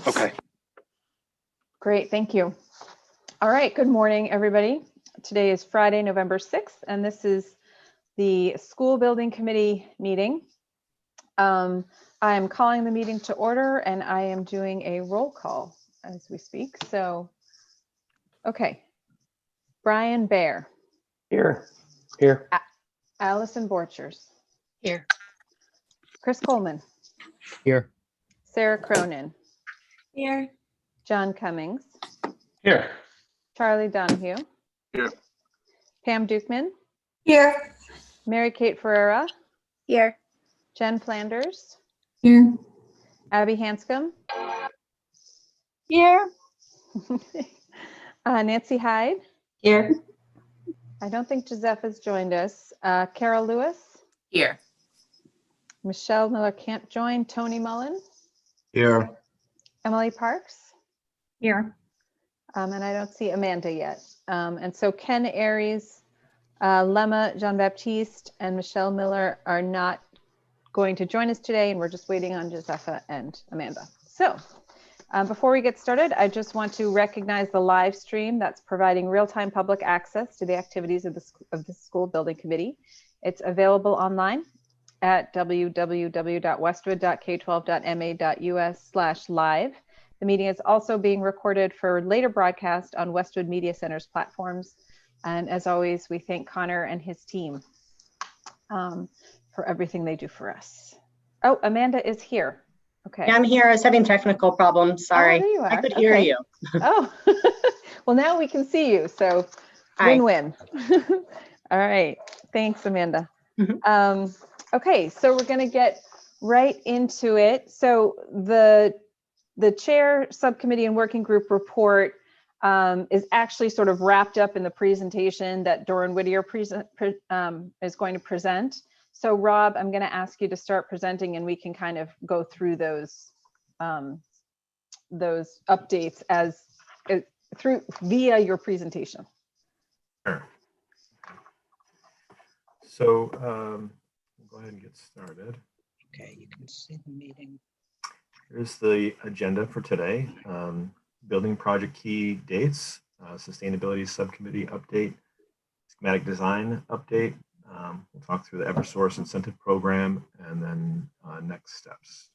Okay. Great, thank you. All right, good morning, everybody. Today is Friday, November 6th, and this is the School Building Committee meeting. I am calling the meeting to order, and I am doing a roll call as we speak. So, okay. Brian Baer. Here. Allison Borchers. Here. Chris Coleman. Here. Sarah Cronin. Here. John Cummings. Here. Charlie Donahue. Here. Pam Dukeman. Here. Mary Kate Ferreira. Here. Jen Flanders. Here. Abby Hanscom. Here. Nancy Hyde. Here. I don't think Joseph joined us. Carol Lewis. Here. Michelle Miller can't join. Tony Mullen. Here. Emily Parks. Here. And I don't see Amanda yet. And so Ken Aries, Lemma Jean-Baptiste, and Michelle Miller are not going to join us today, and we're just waiting on Josepha and Amanda. So before we get started, I just want to recognize the live stream that's providing real-time public access to the activities of the School Building Committee. It's available online at www.westwood.k12.ma.us/live. The meeting is also being recorded for later broadcast on Westwood Media Center's platforms. And as always, we thank Connor and his team for everything they do for us. Oh, Amanda is here. Okay. Yeah, I'm here. I was having technical problems. Sorry. Oh, there you are. I could hear Okay. you. Oh, well, now we can see you. So Hi. win-win. All right. Thanks, Amanda. Mhm. Okay, so we're going to get right into it. So the chair subcommittee and working group report is actually sort of wrapped up in the presentation that Doran Whittier is going to present. So Rob, I'm going to ask you to start presenting, and we can kind of go through those updates via your presentation. Sure. So we'll go ahead and get started. Okay, you can see the meeting. Here's the agenda for today. Building project key dates, sustainability subcommittee update, schematic design update. We'll talk through the Eversource incentive program, and then next steps.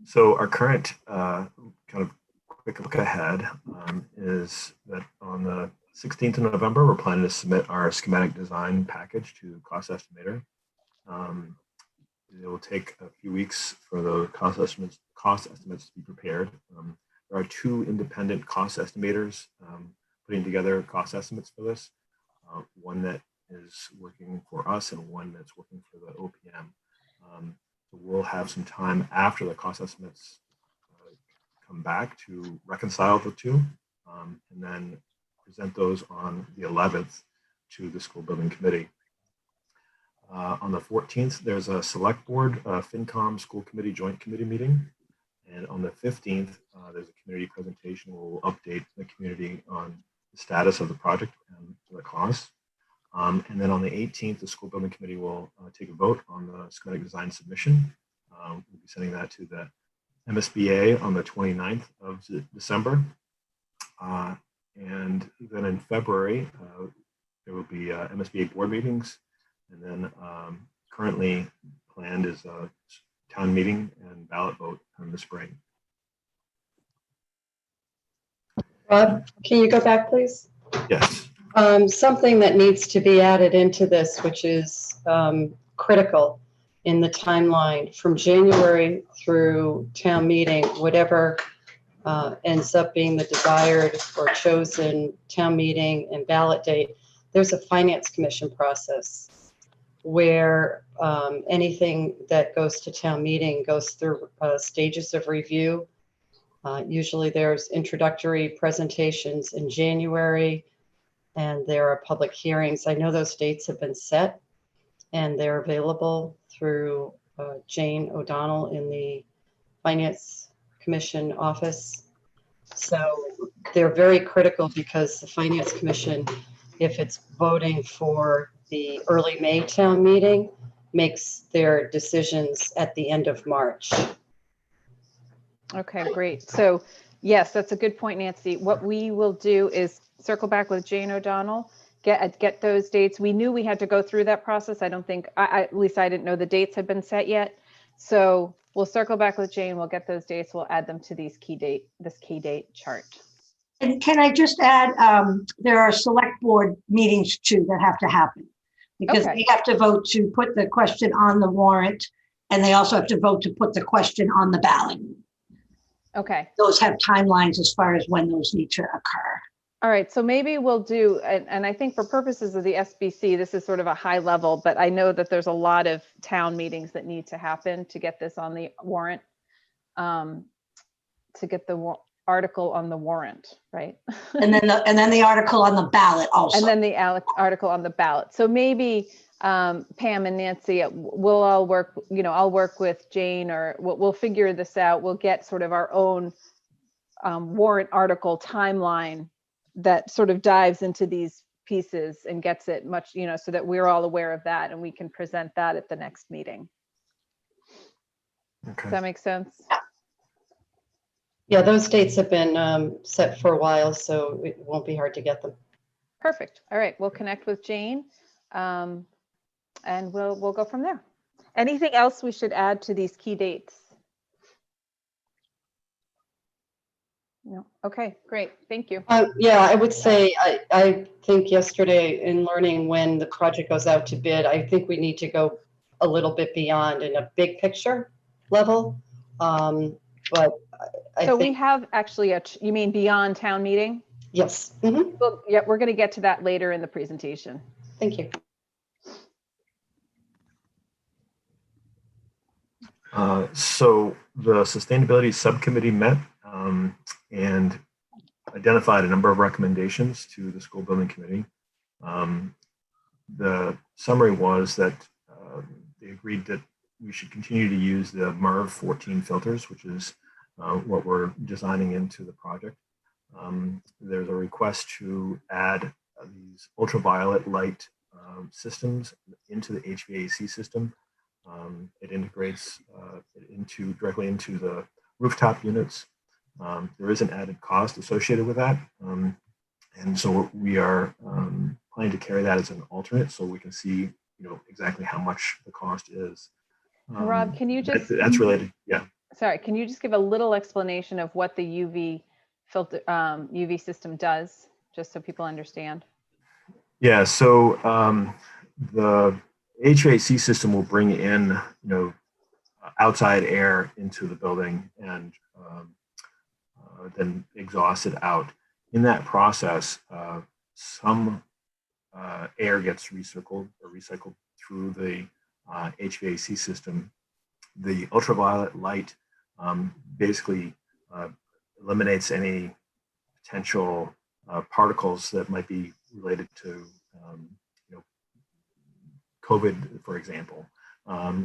So our current kind of quick look ahead is that on the 16th of November, we're planning to submit our schematic design package to cost estimator. It will take a few weeks for the cost estimates to be prepared. There are two independent cost estimators putting together cost estimates for this. One that is working for us and one that's working for the OPM. So we'll have some time after the cost estimates come back to reconcile the two, and then present those on the 11th to the School Building Committee. On the 14th, there's a select board, FinCom School Committee Joint Committee meeting. And on the 15th, there's a community presentation where we'll update the community on the status of the project and the cost. And then on the 18th, the School Building Committee will take a vote on the schematic design submission. We'll be sending that to the MSBA on the 29th of December. And then in February, there will be MSBA board meetings. And then currently planned is a town meeting and ballot vote in the spring. Rob, can you go back, please? Yes. Something that needs to be added into this, which is critical in the timeline from January through town meeting, whatever ends up being the desired or chosen town meeting and ballot date, there's a finance commission process where anything that goes to town meeting goes through stages of review. Usually there's introductory presentations in January, and there are public hearings. I know those dates have been set, and they're available through Jane O'Donnell in the Finance Commission office. So they're very critical because the Finance Commission, if it's voting for the early May town meeting, makes their decisions at the end of March. Okay, great. So yes, that's a good point, Nancy. What we will do is circle back with Jane O'Donnell, get those dates. We knew we had to go through that process. I don't think, at least I didn't know the dates had been set yet. So we'll circle back with Jane. We'll get those dates. We'll add them to this key date chart. And can I just add, there are select board meetings too that have to happen. Because Okay. they have to vote to put the question on the warrant, and they also have to vote to put the question on the ballot. Okay. Those have timelines as far as when those need to occur. All right, so maybe we'll do, and I think for purposes of the SBC, this is sort of a high level, but I know that there's a lot of town meetings that need to happen to get this on the warrant, to get the article on the warrant, right? And then the article on the ballot also. And then the article on the ballot. So maybe Pam and Nancy, we'll all work, I'll work with Jane, or we'll figure this out. We'll get sort of our own warrant article timeline that sort of dives into these pieces and gets it much, so that we're all aware of that and we can present that at the next meeting. Okay. Does that make sense? Yeah, those dates have been set for a while, so it won't be hard to get them. Perfect. All right, we'll connect with Jane, and we'll go from there. Anything else we should add to these key dates? No. Okay, great. Thank you. Yeah, I would say, I think yesterday in learning when the project goes out to bid, I think we need to go a little bit beyond in a big picture level. But I So we think, have actually you mean beyond town meeting? yes. Mhm. Well, yeah, we're going to get to that later in the presentation. Thank you. So the Sustainability Subcommittee met and identified a number of recommendations to the School Building Committee. The summary was that they agreed that we should continue to use the MERV 14 filters, which is what we're designing into the project. There's a request to add these ultraviolet light systems into the HVAC system. It integrates directly into the rooftop units. There is an added cost associated with that. And so we are planning to carry that as an alternate so we can see exactly how much the cost is. Rob, can you just... That's related, yeah. Sorry, can you just give a little explanation of what the UV filter, UV system does, just so people understand? Yeah, so the HVAC system will bring in, outside air into the building and then exhaust it out. In that process, some air gets recycled through the HVAC system. The ultraviolet light basically eliminates any potential particles that might be related to COVID, for example,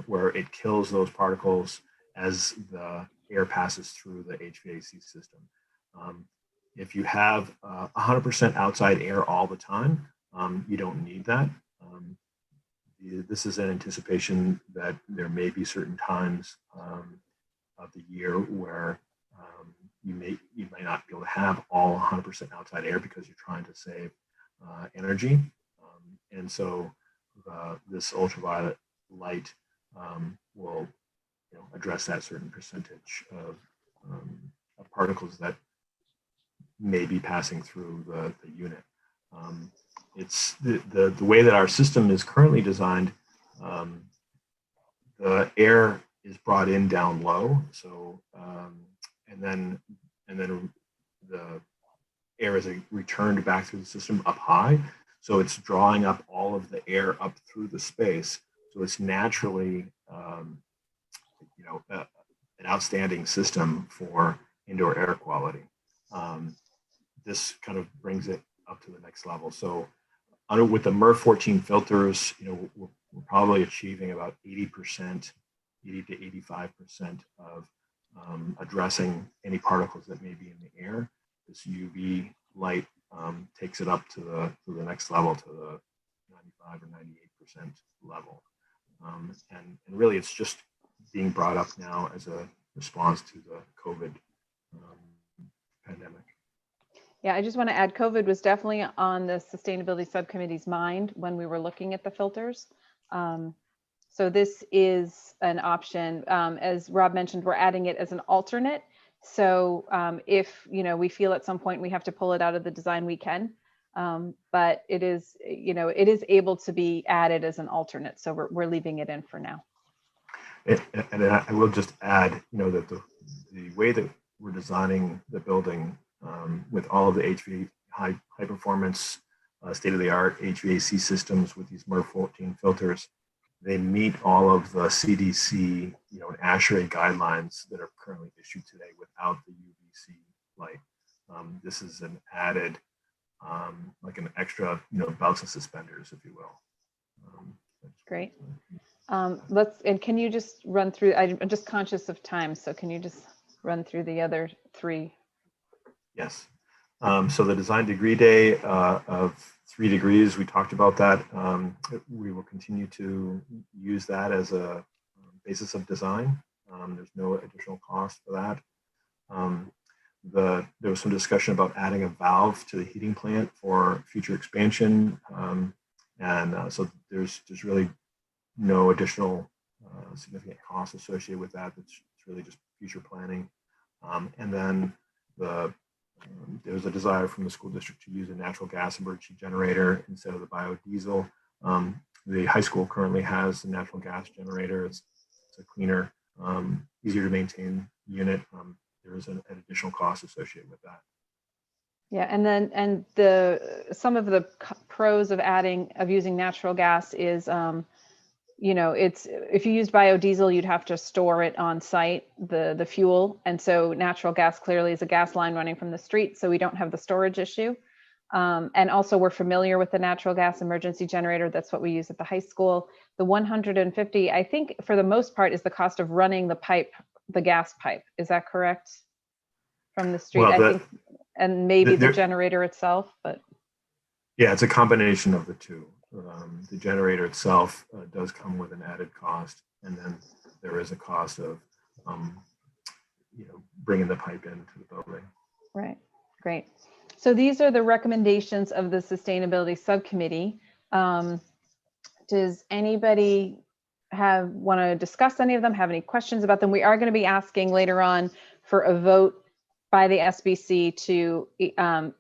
where it kills those particles as the air passes through the HVAC system. If you have 100% outside air all the time, you don't need that. This is an anticipation that there may be certain times of the year where you may not be able to have all 100% outside air because you're trying to save energy. And so this ultraviolet light will address that certain percentage of particles that may be passing through the unit. It's the way that our system is currently designed. The air is brought in down low, so and then the air is returned back through the system up high. So it's drawing up all of the air up through the space. So it's naturally, an outstanding system for indoor air quality. This kind of brings it up to the next level. So with the MERV 14 filters, we're probably achieving about 80% to 85% of addressing any particles that may be in the air. This UV light takes it up to the next level, to the 95 or 98% level. and really it's just being brought up now as a response to the COVID pandemic. Yeah, I just want to add, COVID was definitely on the sustainability subcommittee's mind when we were looking at the filters. So this is an option. As Rob mentioned, we're adding it as an alternate. So if we feel at some point we have to pull it out of the design, we can. But it is, it is able to be added as an alternate. So we're leaving it in for now. And I will just add, that the way that we're designing the building with all of the HVAC high performance, state-of-the-art HVAC systems with these MERV 14 filters, they meet all of the CDC, and ASHRAE guidelines that are currently issued today without the UVC light. This is an added, like an extra, belts and suspenders, if you will. Great. And can you just run through, I'm just conscious of time, so can you just run through the other three? Yes. So the design degree day of 3 degrees, we talked about that. We will continue to use that as a basis of design. There's no additional cost for that. There was some discussion about adding a valve to the heating plant for future expansion. So there's really no additional significant costs associated with that. It's really just future planning. And then there was a desire from the school district to use a natural gas emergency generator instead of the biodiesel. The high school currently has a natural gas generator. It's a cleaner, easier to maintain unit. There is an additional cost associated with that. Yeah, and some of the pros of using natural gas is, it's, if you used biodiesel, you'd have to store it on site, the fuel. And so natural gas clearly is a gas line running from the street, so we don't have the storage issue. And also we're familiar with the natural gas emergency generator. That's what we use at the high school. The 150, I think for the most part, is the cost of running the pipe, the gas pipe. Is that correct? From the street, Well, I think, and maybe the generator itself, but. Yeah, it's a combination of the two. The generator itself does come with an added cost, and then there is a cost of, bringing the pipe into the building. Right, great. So these are the recommendations of the Sustainability Subcommittee. Does anybody want to discuss any of them, have any questions about them? We are going to be asking later on for a vote by the SBC to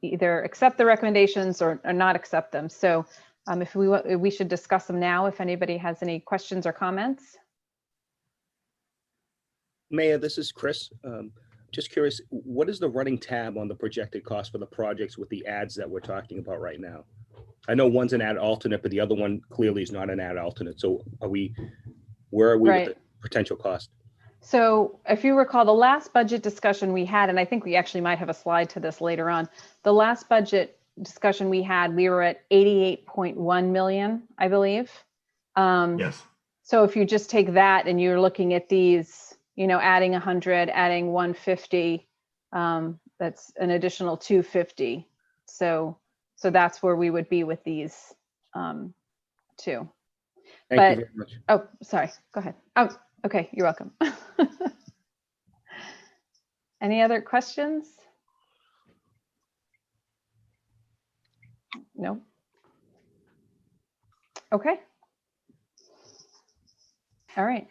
either accept the recommendations or not accept them. So if we should discuss them now, if anybody has any questions or comments. Mayor, this is Chris. Just curious, what is the running tab on the projected cost for the projects with the ads that we're talking about right now? I know one's an ad alternate, but the other one clearly is not an ad alternate. So where are we with the potential cost? So if you recall the last budget discussion we had, and I think we actually might have a slide to this later on, the last budget discussion we had, we were at 88.1 million, I believe. Yes. So if you just take that and you're looking at these, adding 100, adding 150, that's an additional 250. So that's where we would be with these two. Thank you very much. Oh, sorry, go ahead. Oh, okay, you're welcome. Any other questions? No? Okay. All right.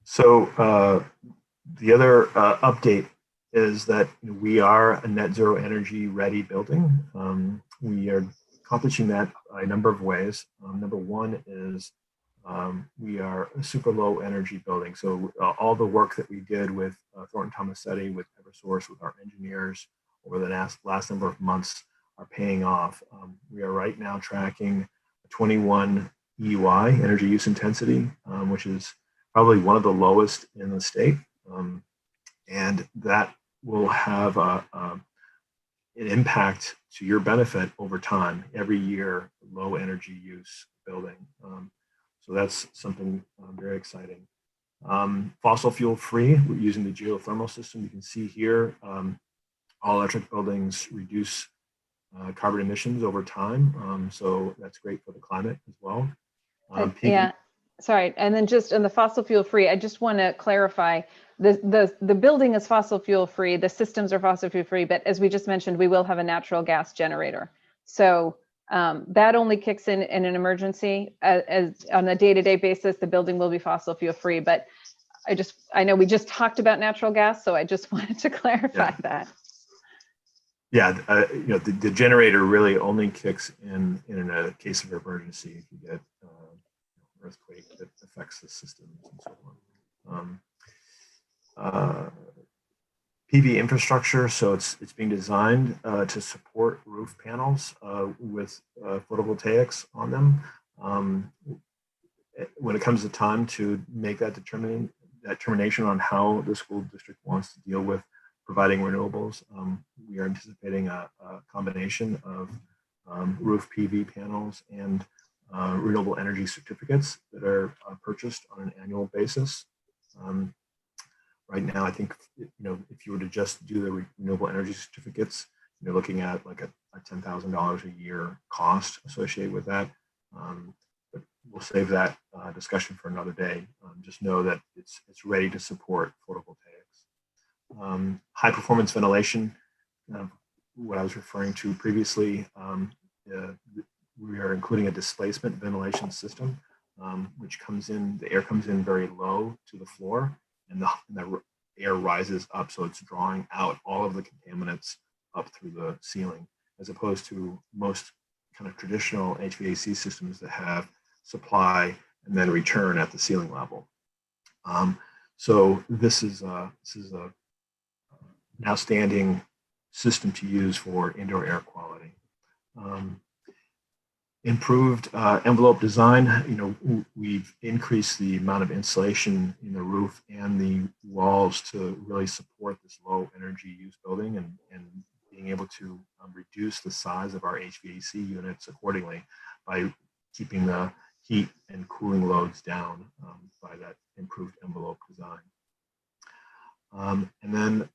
So the other update is that we are a net zero energy ready building. We are accomplishing that by a number of ways. Number one is we are a super low energy building. So all the work that we did with Thornton Tomasetti, with Eversource, with our engineers over the last number of months are paying off. We are right now tracking 21 EUI, energy use intensity, which is probably one of the lowest in the state. And that will have an impact to your benefit over time, every year, low energy use building. So that's something very exciting. Fossil fuel free, we're using the geothermal system. You can see here, all electric buildings reduce carbon emissions over time. So that's great for the climate as well. PV Yeah, sorry. And then just on the fossil fuel free, I just want to clarify the building is fossil fuel free, the systems are fossil fuel free, but as we just mentioned, we will have a natural gas generator. So that only kicks in an emergency. As on a day-to-day basis, the building will be fossil fuel free. But I know we just talked about natural gas, so I just wanted to clarify that. Yeah, the generator really only kicks in a case of emergency if you get earthquake that affects the systems and so on. PV infrastructure, so it's being designed to support roof panels with photovoltaics on them. When it comes to time to make that determination on how the school district wants to deal with providing renewables, we are anticipating a combination of roof PV panels and renewable energy certificates that are purchased on an annual basis. Right now, I think if you were to just do the renewable energy certificates, you're looking at like a $10,000 a year cost associated with that. But we'll save that discussion for another day. Just know that it's ready to support photovoltaics. High performance ventilation, what I was referring to previously, we are including a displacement ventilation system, which the air comes in very low to the floor, and the air rises up, so it's drawing out all of the contaminants up through the ceiling, as opposed to most kind of traditional HVAC systems that have supply and then return at the ceiling level. So this is a an outstanding system to use for indoor air quality. Improved envelope design. We've increased the amount of insulation in the roof and the walls to really support this low energy use building and being able to reduce the size of our HVAC units accordingly by keeping the heat and cooling loads down by that improved envelope design. And then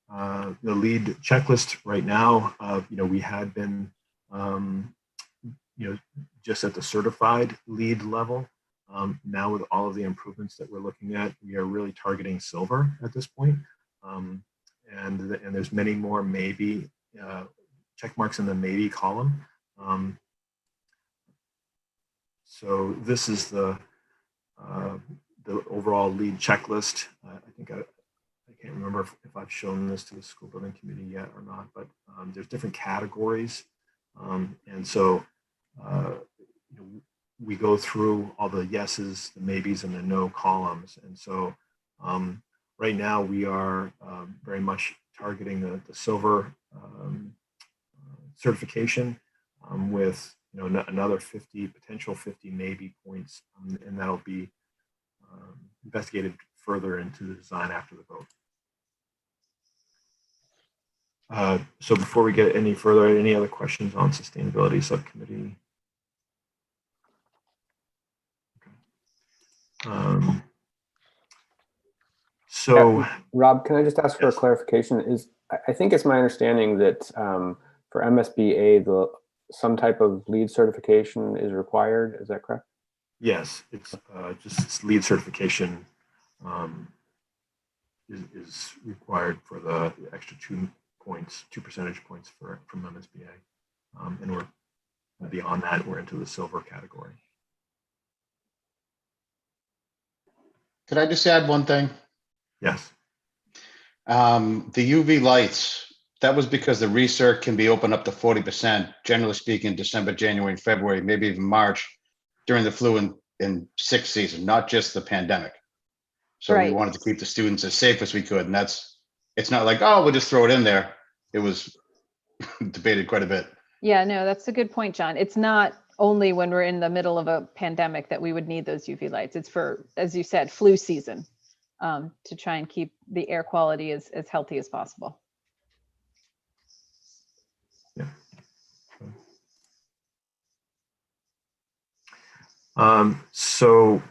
the LEED checklist right now, we had been just at the certified LEED level. Now with all of the improvements that we're looking at, we are really targeting silver at this point. And there's many more maybe check marks in the maybe column. So this is the overall LEED checklist. I think I can't remember if I've shown this to the school building committee yet or not, but there's different categories. And so we go through all the yeses, the maybes, and the no columns. And so right now we are very much targeting the silver certification with another potential 50 maybe points, and that'll be investigated further into the design after the vote. So before we get any further, any other questions on sustainability subcommittee? So Rob, can I just ask for yes. a clarification? I think it's my understanding that for MSBA, some type of LEED certification is required. Is that correct? Yes, it's just LEED certification is required for the extra 2 percentage points from MSBA, and we're beyond that. We're into the silver category. Could I just add one thing? Yes. The UV lights, that was because the recirc can be opened up to 40%, generally speaking, December, January, and February, maybe even March, during the flu and sick season, not just the pandemic. So Right. We wanted to keep the students as safe as we could. And it's not like, oh, we'll just throw it in there. It was debated quite a bit. Yeah, no, that's a good point, John. It's not only when we're in the middle of a pandemic that we would need those UV lights. It's for, as you said, flu season, to try and keep the air quality as healthy as possible. Yeah. So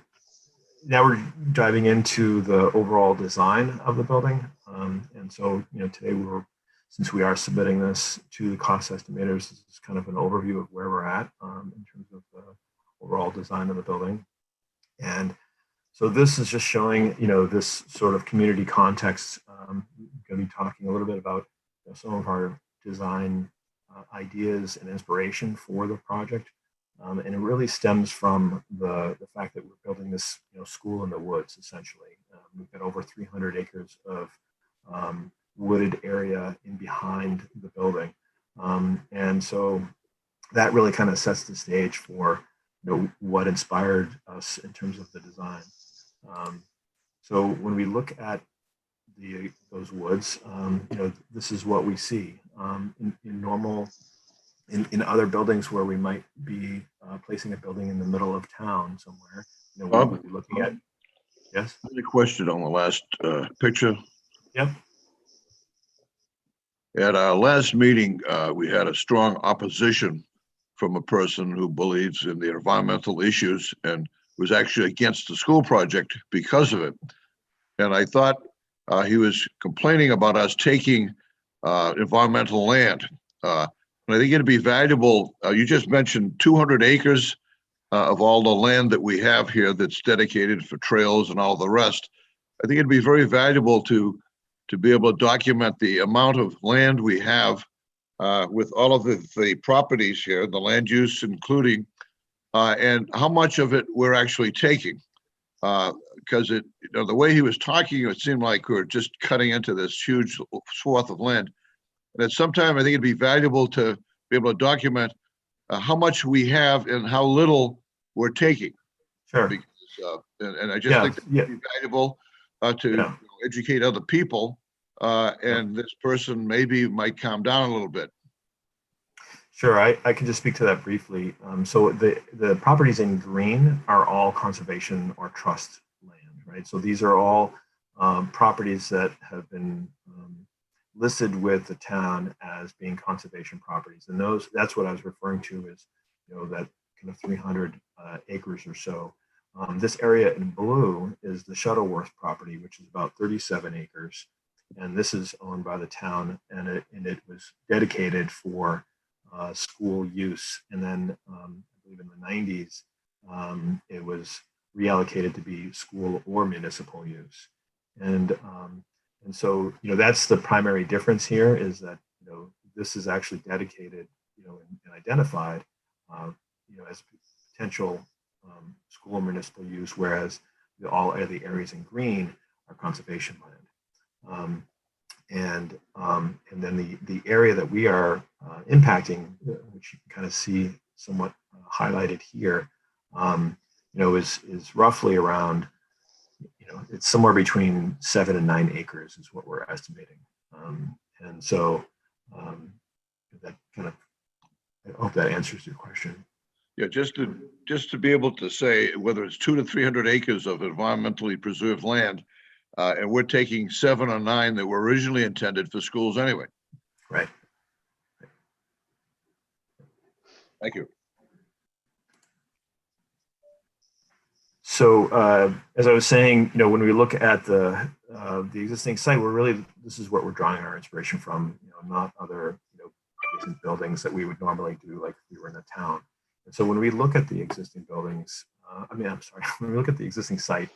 now we're diving into the overall design of the building. And so, today we were since we are submitting this to the cost estimators, this is kind of an overview of where we're at in terms of the overall design of the building. And so this is just showing, this sort of community context. We're going to be talking a little bit about some of our design ideas and inspiration for the project. And it really stems from the fact that we're building this school in the woods, essentially. We've got over 300 acres of wooded area in behind the building. And so that really kind of sets the stage for what inspired us in terms of the design. So when we look at those woods, this is what we see in other buildings where we might be placing a building in the middle of town somewhere. We would be looking at. Yes. I had a question on the last picture. Yep. At our last meeting, we had a strong opposition from a person who believes in the environmental issues and was actually against the school project because of it. And I thought he was complaining about us taking environmental land. And I think it'd be valuable. You just mentioned 200 acres of all the land that we have here that's dedicated for trails and all the rest. I think it'd be very valuable to be able to document the amount of land we have with all of the properties here, the land use including, and how much of it we're actually taking. Because the way he was talking, it seemed like we were just cutting into this huge swath of land. And at some time, I think it'd be valuable to be able to document how much we have and how little we're taking. Sure. Because, and I just think that would be valuable to educate other people. And this person maybe might calm down a little bit. Sure, I can just speak to that briefly. So the properties in green are all conservation or trust land, right? So these are all properties that have been listed with the town as being conservation properties. And that's what I was referring to is, that kind of 300 acres or so. This area in blue is the Shuttleworth property, which is about 37 acres. And this is owned by the town, and it was dedicated for school use. And then I believe in the 90s, it was reallocated to be school or municipal use. And so, that's the primary difference here is that, this is actually dedicated, and identified, as potential school or municipal use, whereas all of the areas in green are conservation land. And then the area that we are impacting, which you can kind of see somewhat highlighted here, is roughly around, it's somewhere between 7 and 9 acres is what we're estimating. And so that kind of, I hope that answers your question. Yeah, just to be able to say whether it's 200 to 300 acres of environmentally preserved land, and we're taking 7 or 9 that were originally intended for schools anyway. Right. Thank you. So as I was saying, when we look at the existing site, this is what we're drawing our inspiration from, not other adjacent buildings that we would normally do like if we were in a town. And so when we look at the existing buildings, when we look at the existing site,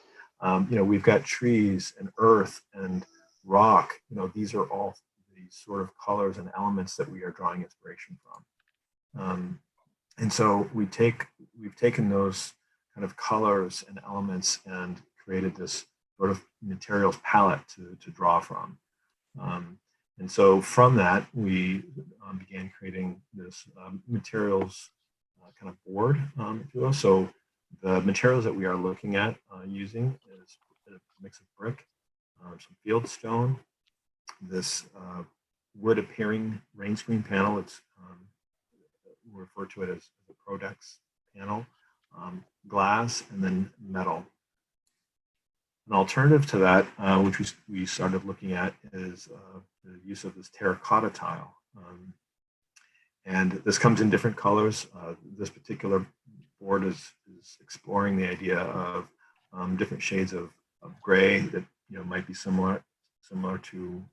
we've got trees and earth and rock. These are all these sort of colors and elements that we are drawing inspiration from. And so we've taken those kind of colors and elements and created this sort of materials palette to draw from. And so from that, we began creating this materials kind of board, if you will. So the materials that we are looking at using is a mix of brick, some field stone, this wood appearing rain screen panel. It's we refer to it as the Prodex panel, glass, and then metal. An alternative to that, which we started looking at, is the use of this terracotta tile. And this comes in different colors. This particular board is exploring the idea of different shades of gray that might be similar to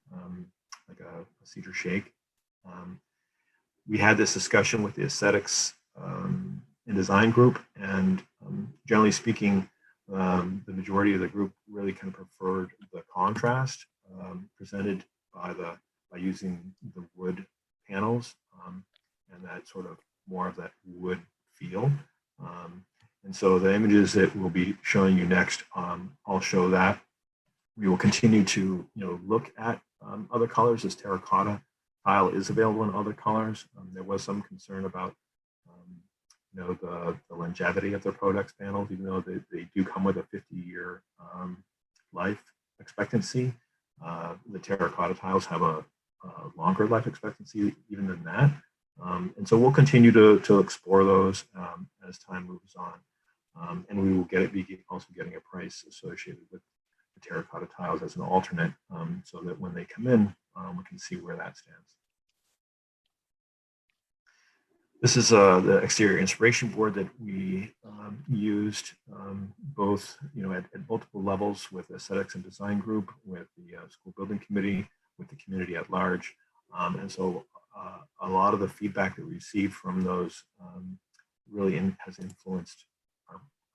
like a cedar shake. We had this discussion with the aesthetics and design group, and generally speaking, the majority of the group really kind of preferred the contrast presented by using the wood panels and that sort of more of that wood feel. And so the images that we'll be showing you next, I'll show that. We will continue to look at other colors. This terracotta tile is available in other colors. There was some concern about the longevity of their Prodex panels, even though they do come with a 50-year life expectancy. The terracotta tiles have a longer life expectancy even than that. And so we'll continue to explore those as time moves on. And we will also getting a price associated with the terracotta tiles as an alternate, so that when they come in, we can see where that stands. This is the exterior inspiration board that we used both at multiple levels with aesthetics and design group, with the school building committee, with the community at large. And so a lot of the feedback that we received from those really has influenced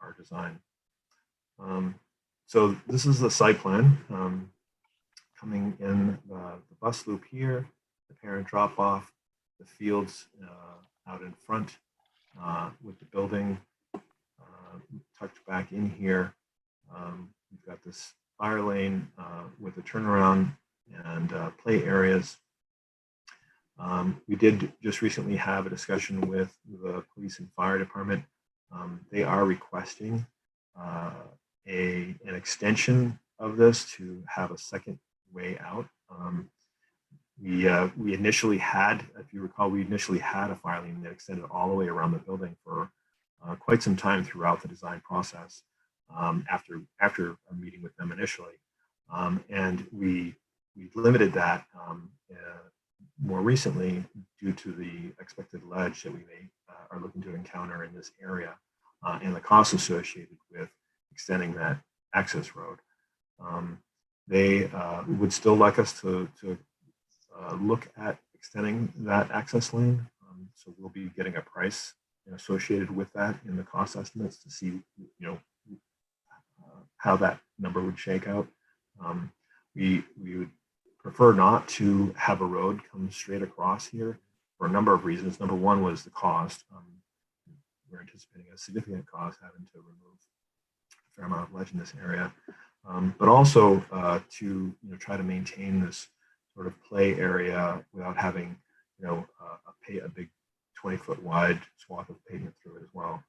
our design. So this is the site plan coming in the bus loop here, the parent drop off, the fields out in front with the building tucked back in here. We've got this fire lane with a turnaround and play areas. We did just recently have a discussion with the police and fire department. They are requesting an extension of this to have a second way out. We initially had, if you recall, a fire lane that extended all the way around the building for quite some time throughout the design process after a meeting with them initially. And we limited that more recently due to the expected ledge that we are looking to encounter in this area and the costs associated with extending that access road. They would still like us to look at extending that access lane. So we'll be getting a price associated with that in the cost estimates to see, how that number would shake out. We would prefer not to have a road come straight across here for a number of reasons. Number one was the cost. We're anticipating a significant cost having to remove a fair amount of ledge in this area, but also to try to maintain this sort of play area without having a big 20-foot wide swath of pavement through it as well.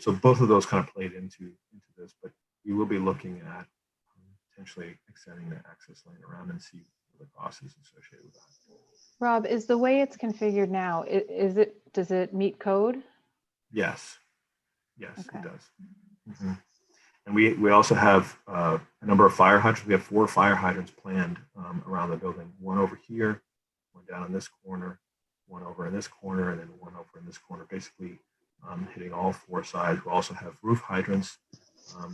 So both of those kind of played into this, but we will be looking at potentially extending the access lane around and see what the cost is associated with that. Rob, is the way it's configured now, does it meet code? Yes, Okay. it does. Mm-hmm. And we also have a number of fire hydrants. We have 4 fire hydrants planned around the building. One over here, one down in this corner, one over in this corner, and then one over in this corner, basically hitting all 4 sides. We'll also have roof hydrants.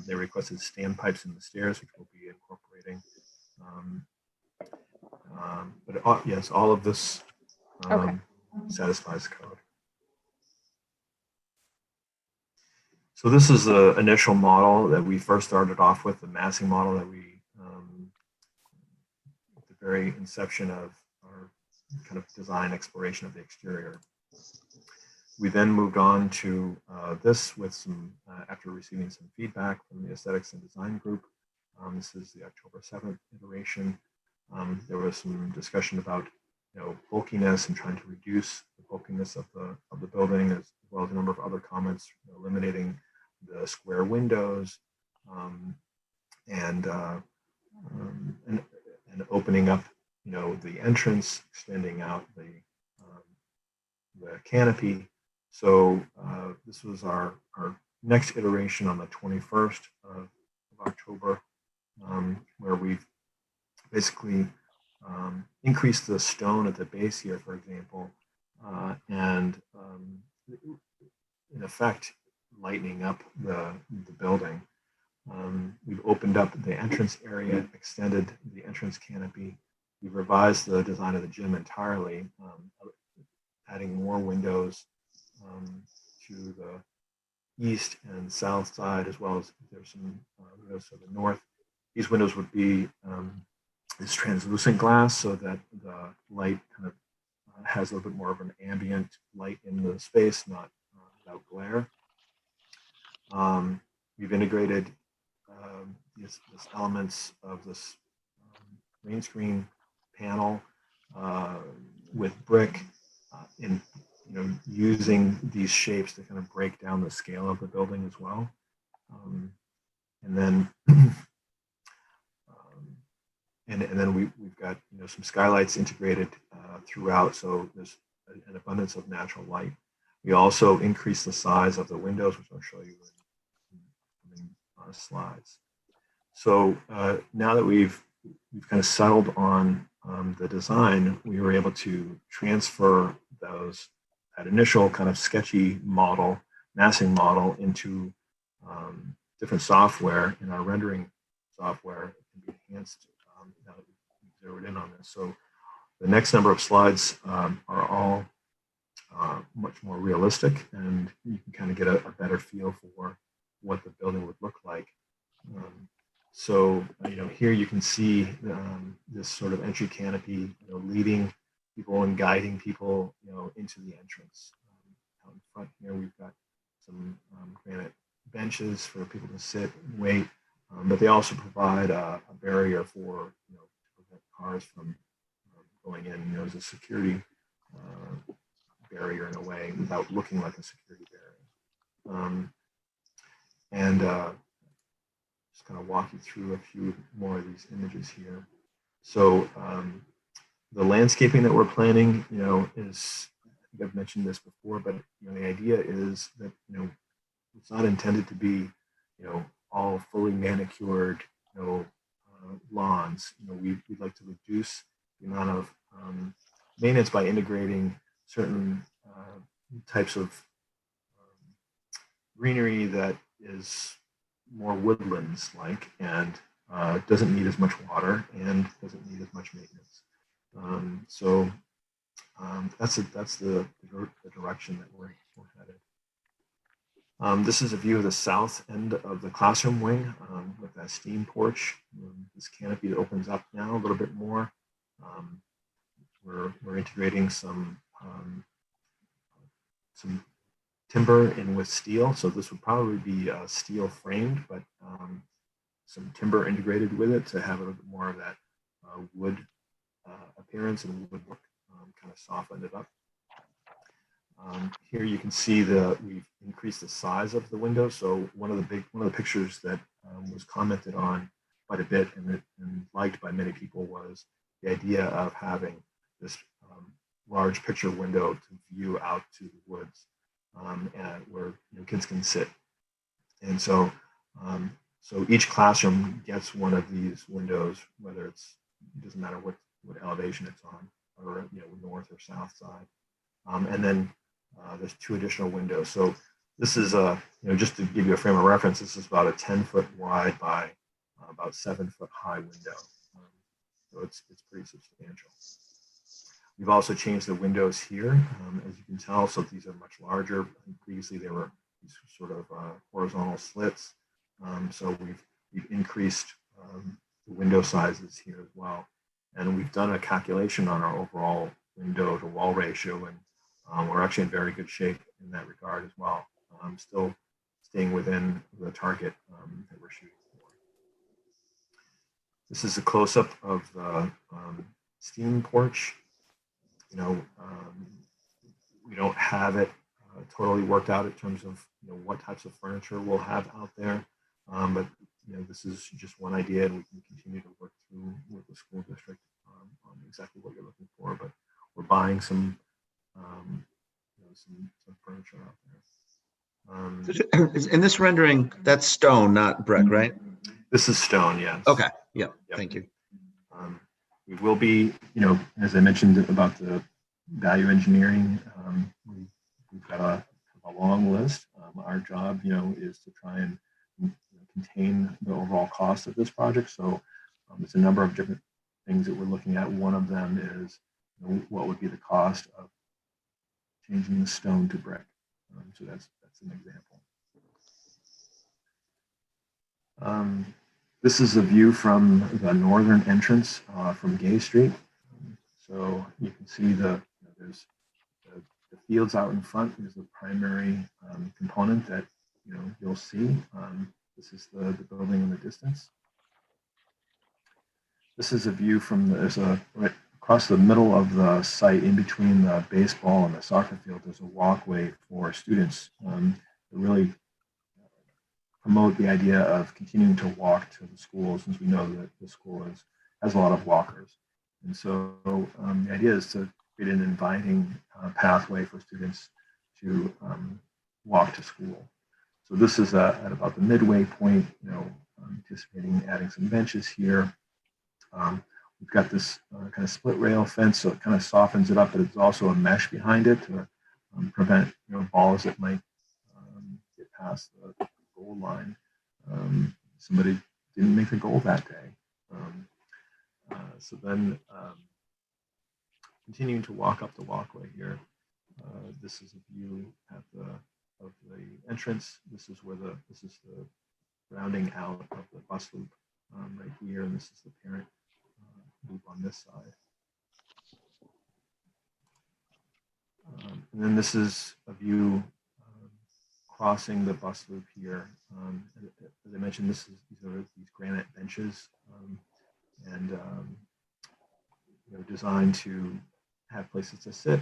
They requested standpipes in the stairs, which we'll be incorporating. But yes, all of this satisfies code. So this is the initial model that we first started off with, the massing model that we, at the very inception of our kind of design exploration of the exterior. We then moved on to this with some, after receiving some feedback from the aesthetics and design group. This is the October 7th iteration. There was some discussion about bulkiness and trying to reduce the bulkiness of the building, as well as a number of other comments, eliminating the square windows and opening up the entrance, extending out the canopy. So this was our next iteration on the 21st of October, where we've basically increased the stone at the base here, for example, and in effect lightening up the building. We've opened up the entrance area, extended the entrance canopy, we've revised the design of the gym entirely, adding more windows to the east and south side, as well as there's some windows to the north. These windows would be this translucent glass so that the light kind of has a little bit more of an ambient light in the space, not without glare. We've integrated these elements of this green screen panel with brick in using these shapes to kind of break down the scale of the building as well. And then and then we've got some skylights integrated throughout, so there's an abundance of natural light. We also increased the size of the windows, which I'll show you in slides. So now that we've kind of settled on the design, we were able to transfer that initial kind of sketchy model, massing model, into different software in our rendering software. It can be enhanced now that we've zeroed in on this. So the next number of slides are all much more realistic, and you can kind of get a better feel for what the building would look like. So here you can see this sort of entry canopy, leading people and guiding people, into the entrance. Out in front here, we've got some granite benches for people to sit and wait, but they also provide a barrier for to prevent cars from going in. As a security barrier in a way, without looking like a security barrier. Just kind of walk you through a few more of these images here. So the landscaping that we're planning, is, I think I've mentioned this before, but the idea is that it's not intended to be all fully manicured lawns. We'd like to reduce the amount of maintenance by integrating certain types of greenery that is more woodlands like, and doesn't need as much water and doesn't need as much maintenance. So that's the direction that we're headed. This is a view of the south end of the classroom wing with that steam porch. This canopy that opens up now a little bit more. We're integrating some timber in with steel. So this would probably be steel framed, but some timber integrated with it to have a little bit more of that wood appearance and wood look, kind of softened it up. Here you can see we've increased the size of the window. So one of the pictures that was commented on quite a bit and liked by many people was the idea of having this large picture window to view out to the woods, and where kids can sit. And so so each classroom gets one of these windows, whether it doesn't matter what elevation it's on, or north or south side. And then there's 2 additional windows. So this is just to give you a frame of reference, this is about a 10-foot wide by about 7-foot high window. So it's pretty substantial. We've also changed the windows here, as you can tell. So these are much larger. Previously, they were these sort of horizontal slits. So we've increased the window sizes here as well. And we've done a calculation on our overall window to wall ratio, and we're actually in very good shape in that regard as well. Still staying within the target that we're shooting for. This is a close-up of the steam porch. We don't have it totally worked out in terms of what types of furniture we'll have out there, but this is just one idea, and we can continue to work through with the school district on exactly what you're looking for. But we're buying some furniture out there. In this rendering, that's stone, not brick, right? This is stone, yes. Okay. Yeah. Yep. Thank you. We will be, as I mentioned about the value engineering, we've got a long list. Our job, is to try and contain the overall cost of this project. So it's a number of different things that we're looking at. One of them is, you know, what would be the cost of changing the stone to brick. So that's an example. This is a view from the northern entrance from Gay Street. So you can see there's the fields out in front is the primary component that you'll see. This is the building in the distance. This is a view from right across the middle of the site, in between the baseball and the soccer field. There's a walkway for students to really promote the idea of continuing to walk to the school, since we know that the school has a lot of walkers. And so the idea is to create an inviting pathway for students to walk to school. So this is at about the midway point, anticipating adding some benches here. We've got this kind of split rail fence, so it kind of softens it up, but it's also a mesh behind it to prevent balls that might get past the goal line. Somebody didn't make the goal that day. So then continuing to walk up the walkway here, this is a view of the entrance. This is the rounding out of the bus loop right here, and this is the parent loop on this side. And then this is a view crossing the bus loop here. As I mentioned, these are these granite benches, and designed to have places to sit,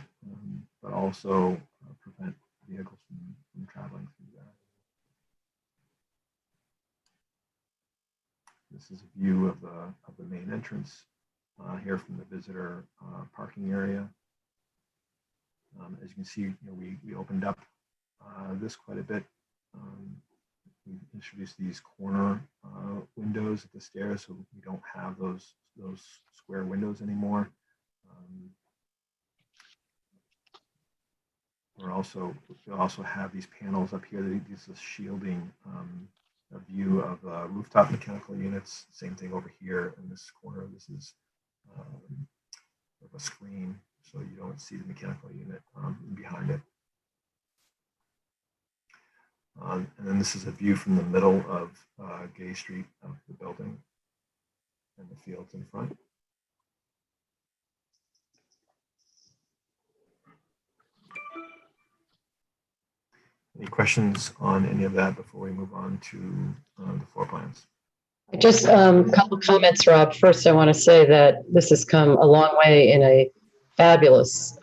but also prevent vehicles from traveling through there. This is a view of the main entrance here from the visitor parking area. As you can see, we opened up this quite a bit. We introduced these corner windows at the stairs, so we don't have those square windows anymore. We also have these panels up here that gives us shielding a view of rooftop mechanical units. Same thing over here in this corner. This is a screen, so you don't see the mechanical unit behind it. And then this is a view from the middle of Gay Street of the building and the fields in front. Any questions on any of that before we move on to the floor plans? Just a couple comments, Rob. First, I want to say that this has come a long way in a fabulous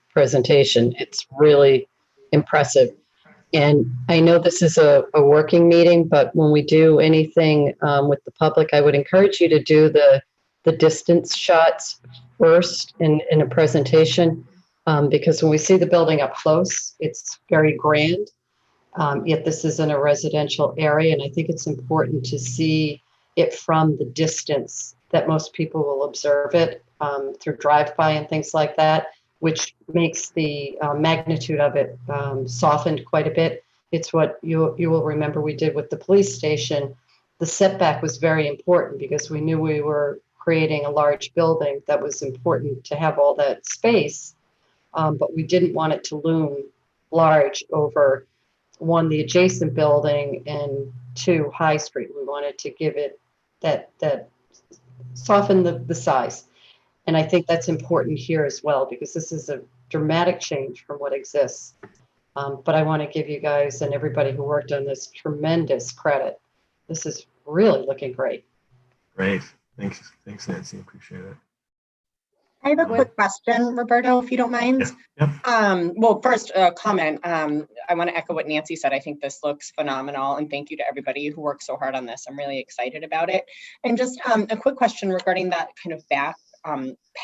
presentation. It's really impressive. And I know this is a working meeting, but when we do anything with the public, I would encourage you to do the distance shots first in a presentation, because when we see the building up close, it's very grand. Yet this is in a residential area, and I think it's important to see it from the distance that most people will observe it through drive-by and things like that, which makes the magnitude of it softened quite a bit. It's what you will remember we did with the police station. The setback was very important because we knew we were creating a large building that was important to have all that space, but we didn't want it to loom large over, one, the adjacent building, and two, High Street. We wanted to give it that soften the size. And I think that's important here as well, because this is a dramatic change from what exists. But I want to give you guys and everybody who worked on this tremendous credit. This is really looking great. Great. Thanks, Nancy. Appreciate it. I have a quick question, Roberto, if you don't mind. Yeah. Well, first, comment. I want to echo what Nancy said. I think this looks phenomenal, and thank you to everybody who worked so hard on this. I'm really excited about it. And just a quick question regarding that kind of back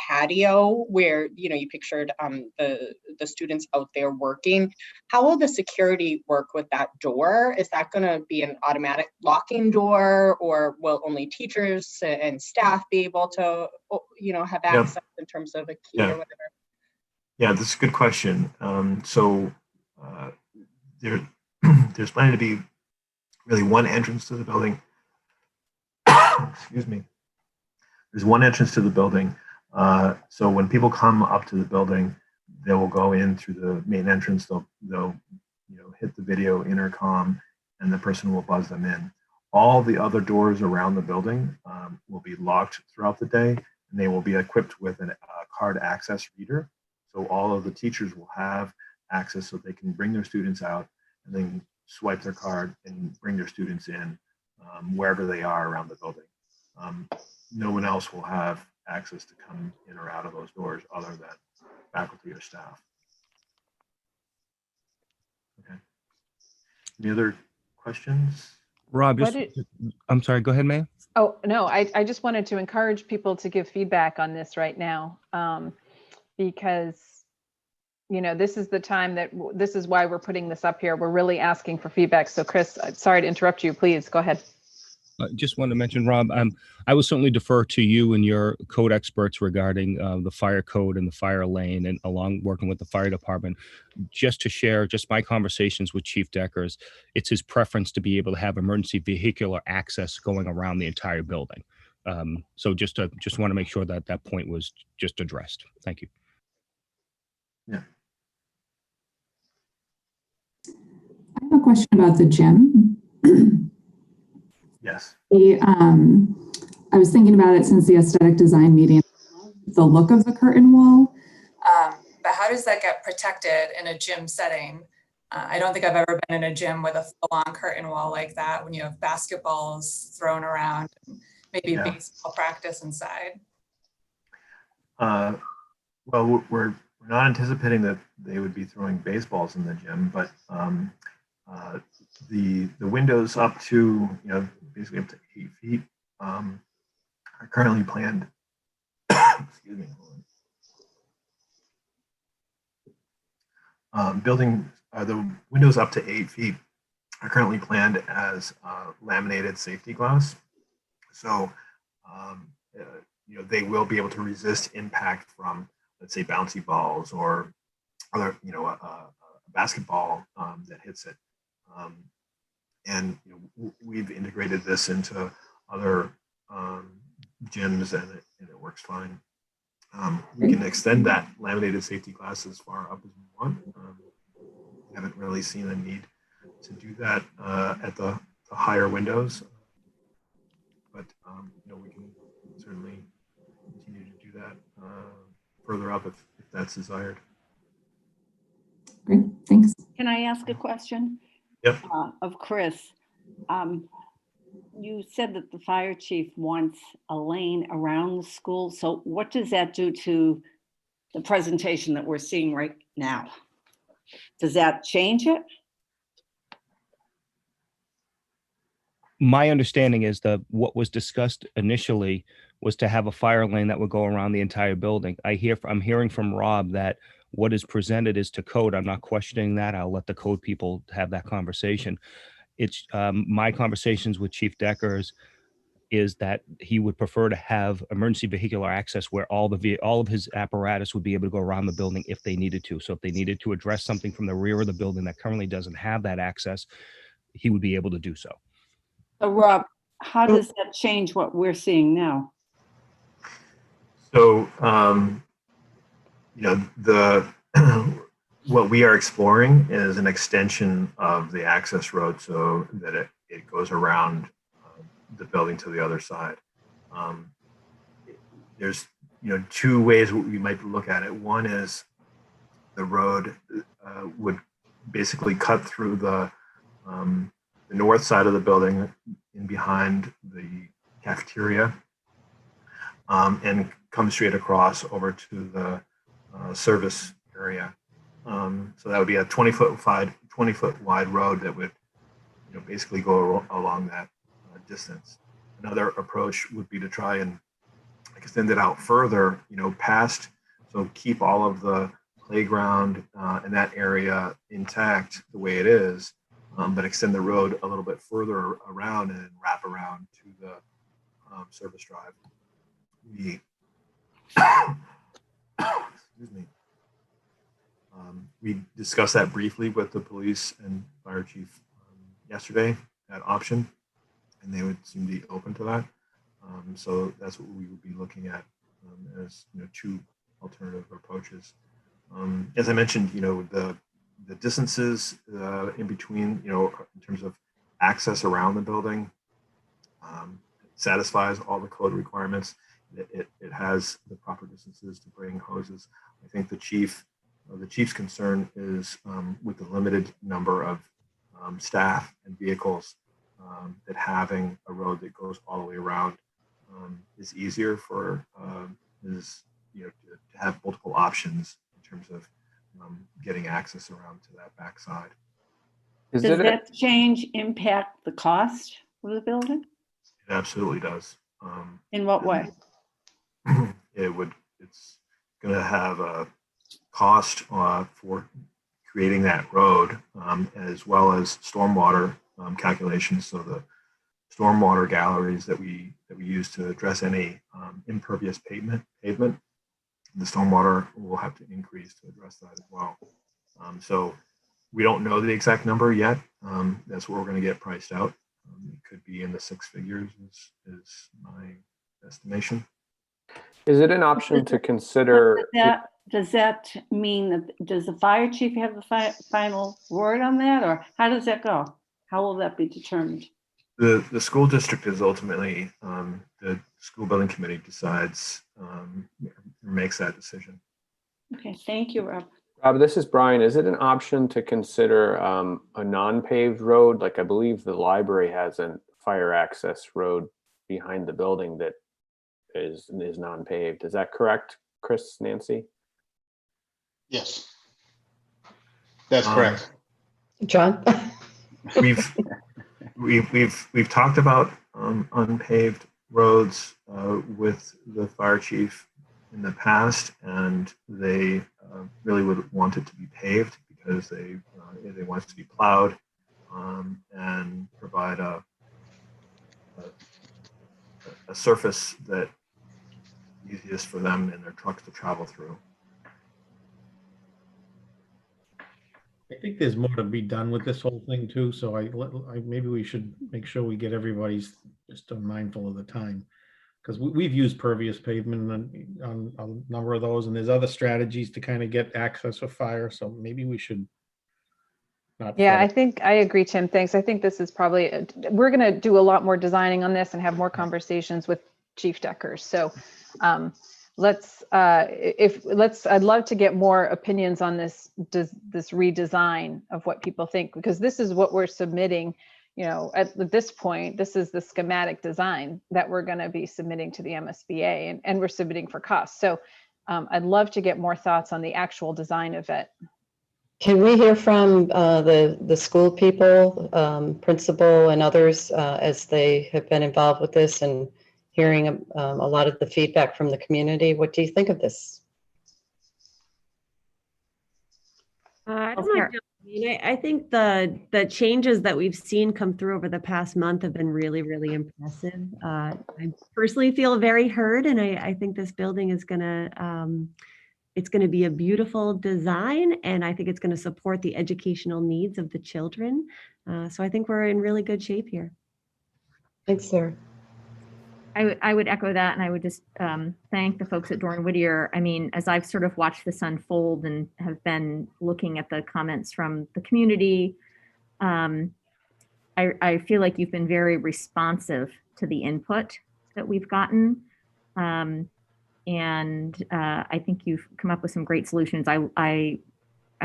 patio where you pictured the students out there working. How will the security work with that door? Is that going to be an automatic locking door, or will only teachers and staff be able to have access in terms of a key or whatever? Yeah, that's a good question. So there's planning to be really one entrance to the building. Excuse me. there's one entrance to the building. So when people come up to the building, they will go in through the main entrance. They'll hit the video intercom, and the person will buzz them in. All the other doors around the building will be locked throughout the day, and they will be equipped with a card access reader. So all of the teachers will have access so they can bring their students out and then swipe their card and bring their students in wherever they are around the building. No one else will have access to come in or out of those doors other than faculty or staff. Okay. Any other questions? Rob, What I'm sorry, go ahead, May. Oh, no, I just wanted to encourage people to give feedback on this right now, because, this is the time this is why we're putting this up here. We're really asking for feedback. So Chris, sorry to interrupt you. Please go ahead. Just wanted to mention, Rob, I will certainly defer to you and your code experts regarding the fire code and the fire lane, and along working with the fire department, just to share just my conversations with Chief Deckers. It's his preference to be able to have emergency vehicular access going around the entire building. So just want to make sure that that point was just addressed. Thank you. Yeah. I have a question about the gym. Yes. I was thinking about it since the aesthetic design meeting, the look of the curtain wall, but how does that get protected in a gym setting? I don't think I've ever been in a gym with a full-on curtain wall like that when you have basketballs thrown around, maybe baseball practice inside. Well, we're not anticipating that they would be throwing baseballs in the gym, but the windows up to basically up to 8 feet are currently planned. Excuse me. The windows up to 8 feet are currently planned as laminated safety glass, so they will be able to resist impact from, let's say, bouncy balls or other a basketball that hits it. And we've integrated this into other gyms, and it works fine. We can extend that laminated safety glass as far up as we want. We haven't really seen a need to do that at the higher windows, but we can certainly continue to do that further up if that's desired. Great, thanks. Can I ask a question? Yep. Of Chris. You said that the fire chief wants a lane around the school. So what does that do to the presentation that we're seeing right now? Does that change it? My understanding is that what was discussed initially was to have a fire lane that would go around the entire building. I'm hearing from Rob that what is presented is to code. I'm not questioning that. I'll let the code people have that conversation. It's my conversations with Chief Deckers is that he would prefer to have emergency vehicular access where all of his apparatus would be able to go around the building if they needed to. So if they needed to address something from the rear of the building that currently doesn't have that access, he would be able to do so. So Rob, how does that change what we're seeing now? So, what we are exploring is an extension of the access road so that it goes around the building to the other side. There's two ways we might look at it. One is the road would basically cut through the north side of the building in behind the cafeteria and come straight across over to the service area. So that would be a 20-foot wide road that would basically go along that distance. Another approach would be to try and extend it out further, past, so keep all of the playground in that area intact the way it is, but extend the road a little bit further around and wrap around to the service drive. Excuse me. We discussed that briefly with the police and fire chief yesterday, that option, and they would seem to be open to that. So that's what we would be looking at as two alternative approaches. As I mentioned, the distances in between, in terms of access around the building, satisfies all the code requirements. It has the proper distances to bring hoses. I think the chief's concern is with the limited number of staff and vehicles, that having a road that goes all the way around is easier for to have multiple options in terms of getting access around to that backside. Does that change impact the cost of the building? It absolutely does. In what way? It's going to have a cost for creating that road, as well as stormwater calculations. So the stormwater galleries that we use to address any impervious pavement, the stormwater will have to increase to address that as well. So we don't know the exact number yet. That's what we're going to get priced out. It could be in the six figures is my estimation. Is it an option to consider? Does that mean that, does the fire chief have the final word on that, or how does that go? How will that be determined? The school district is ultimately, the school building committee decides, makes that decision. Okay, thank you, Rob. Rob, this is Brian. Is it an option to consider a non-paved road? Like I believe the library has a fire access road behind the building that is non-paved. Is that correct, Chris, Nancy? Yes. That's correct. John? We've talked about unpaved roads with the fire chief in the past, and they really would want it to be paved because they want it to be plowed and provide a surface that easiest for them and their trucks to travel through. I think there's more to be done with this whole thing too. So maybe we should make sure we get everybody's just mindful of the time, because we've used pervious pavement on a number of those, and there's other strategies to kind of get access for fire. So maybe we should not. Yeah, I think I agree, Tim. Thanks. I think this is probably, we're going to do a lot more designing on this and have more conversations with Chief Deckers. So I'd love to get more opinions on this redesign of what people think, because this is what we're submitting. At this point, this is the schematic design that we're going to be submitting to the MSBA, and we're submitting for cost. So I'd love to get more thoughts on the actual design of it. Can we hear from the school people, principal and others, as they have been involved with this and hearing a lot of the feedback from the community? What do you think of this? I think the changes that we've seen come through over the past month have been really, really impressive. I personally feel very heard, and I think this building is it's going to be a beautiful design, and I think it's going to support the educational needs of the children. So I think we're in really good shape here. Thanks, Sarah. I would echo that, and I would just thank the folks at Doran Whittier. I mean, as I've sort of watched this unfold and have been looking at the comments from the community, I feel like you've been very responsive to the input that we've gotten. And I think you've come up with some great solutions. I'm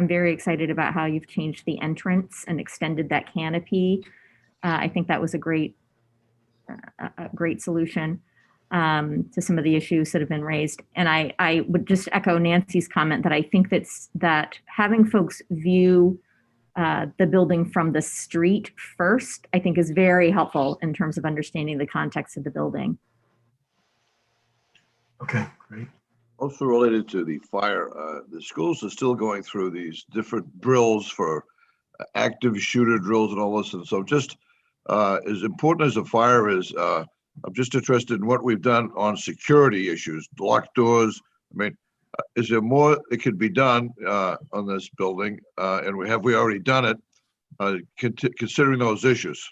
very excited about how you've changed the entrance and extended that canopy. I think that was a great solution to some of the issues that have been raised. And I would just echo Nancy's comment that I think that having folks view the building from the street first, I think is very helpful in terms of understanding the context of the building. Okay, great. Also related to the fire, the schools are still going through these different drills for active shooter drills and all this. And so just as important as a fire is, I'm just interested in what we've done on security issues, locked doors. I mean, is there more that could be done on this building? And have we already done it, considering those issues?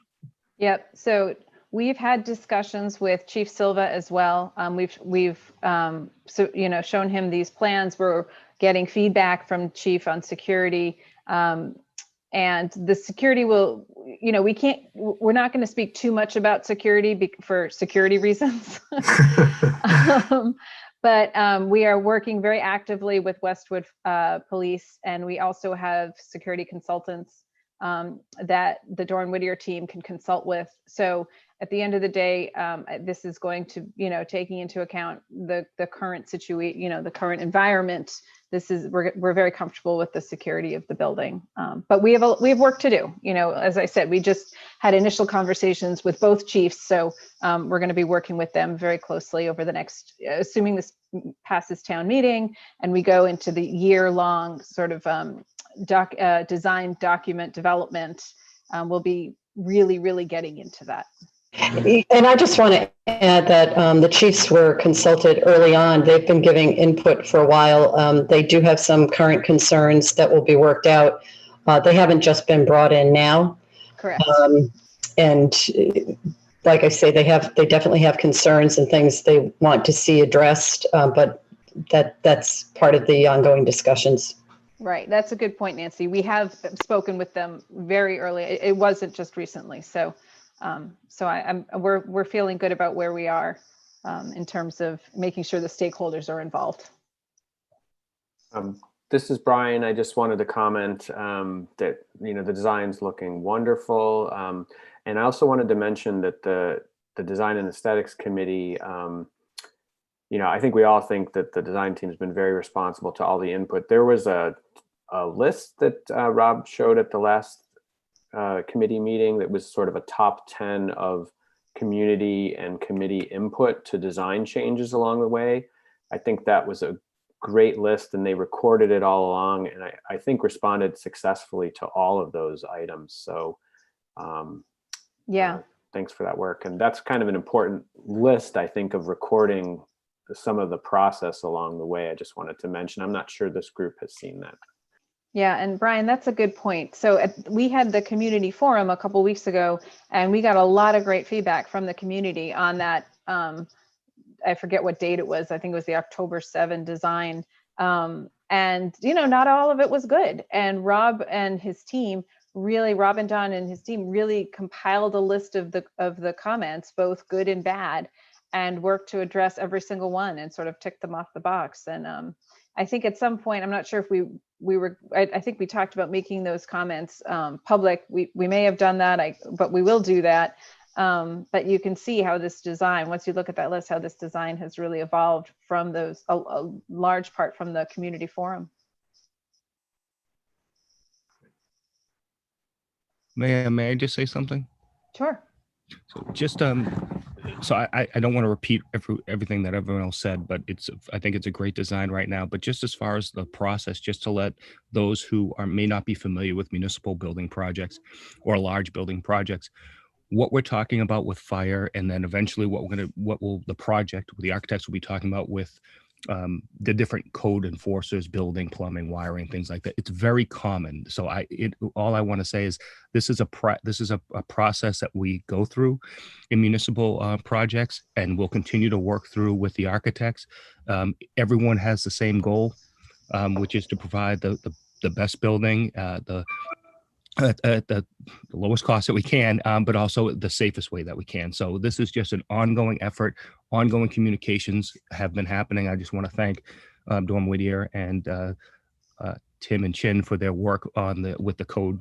Yep. So we've had discussions with Chief Silva as well. We've shown him these plans. We're getting feedback from Chief on security. And the security will, we're not going to speak too much about security for security reasons. But we are working very actively with Westwood Police, and we also have security consultants that the Dorn Whittier team can consult with. So at the end of the day, this is going to, taking into account the current situation, the current environment. We're very comfortable with the security of the building, but we have work to do. As I said, we just had initial conversations with both chiefs, so we're going to be working with them very closely over the next, assuming this passes town meeting, and we go into the year-long sort of design document development. We'll be really getting into that. And I just want to add that the chiefs were consulted early on. They've been giving input for a while. They do have some current concerns that will be worked out. They haven't just been brought in now. Correct. And like I say, they definitely have concerns and things they want to see addressed, but that's part of the ongoing discussions. Right. That's a good point, Nancy. We have spoken with them very early. It wasn't just recently. So we're feeling good about where we are in terms of making sure the stakeholders are involved. This is Brian. I just wanted to comment that the design's looking wonderful, and I also wanted to mention that the Design and Aesthetics Committee. I think we all think that the design team's been very responsible to all the input. There was a list that Rob showed at the last committee meeting that was sort of a top 10 of community and committee input to design changes along the way. I think that was a great list, and they recorded it all along, and I think responded successfully to all of those items. So thanks for that work. And that's kind of an important list, I think, of recording some of the process along the way. I just wanted to mention, I'm not sure this group has seen that. Yeah, and Brian, that's a good point. So we had the community forum a couple weeks ago, and we got a lot of great feedback from the community on that. I forget what date it was. I think it was the October 7 design. And not all of it was good. And Rob and Don and his team really compiled a list of the comments, both good and bad, and worked to address every single one and sort of tick them off the box. And I think at some point, I'm not sure if I think we talked about making those comments public. We may have done that, but we will do that. But you can see how this design, once you look at that list, how this design has really evolved from those, a large part from the community forum. May I just say something? Sure. So just so I don't want to repeat everything that everyone else said, but I think it's a great design right now. But just as far as the process, just to let those who may not be familiar with municipal building projects or large building projects, what we're talking about with fire, and then eventually the architects will be talking about with the different code enforcers, building, plumbing, wiring, things like that. It's very common. So all I want to say is this is a process that we go through in municipal projects, and we'll continue to work through with the architects. Everyone has the same goal, which is to provide the best building, at the lowest cost that we can, but also the safest way that we can. So this is just an ongoing effort. Ongoing communications have been happening. I just want to thank Dorn Whittier and Tim and Chin for their work with the code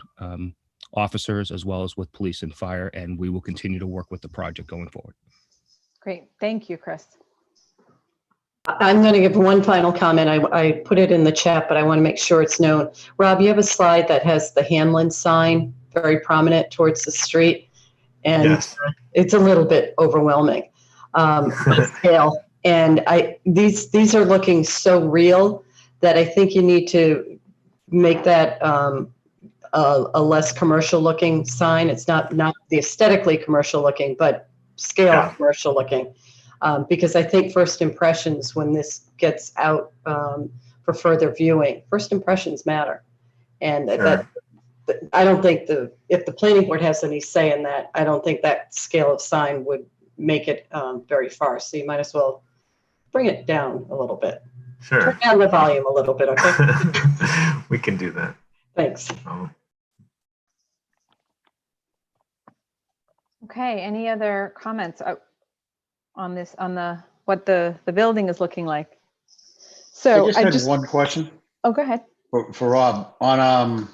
officers, as well as with police and fire. And we will continue to work with the project going forward. Great. Thank you, Chris. I'm going to give one final comment. I put it in the chat, but I want to make sure it's known. Rob, you have a slide that has the Hanlon sign very prominent towards the street, and yes, it's a little bit overwhelming scale. And these are looking so real that I think you need to make that a less commercial looking sign. It's not the aesthetically commercial looking, but scale commercial looking. Because I think first impressions, when this gets out for further viewing, first impressions matter. And I don't think if the planning board has any say in that, I don't think that scale of sign would make it very far. So you might as well bring it down a little bit. Sure. Turn down the volume a little bit, okay? We can do that. Thanks. Okay, any other comments on this, on what the building is looking like? So I just had one question. Oh, go ahead. For Rob on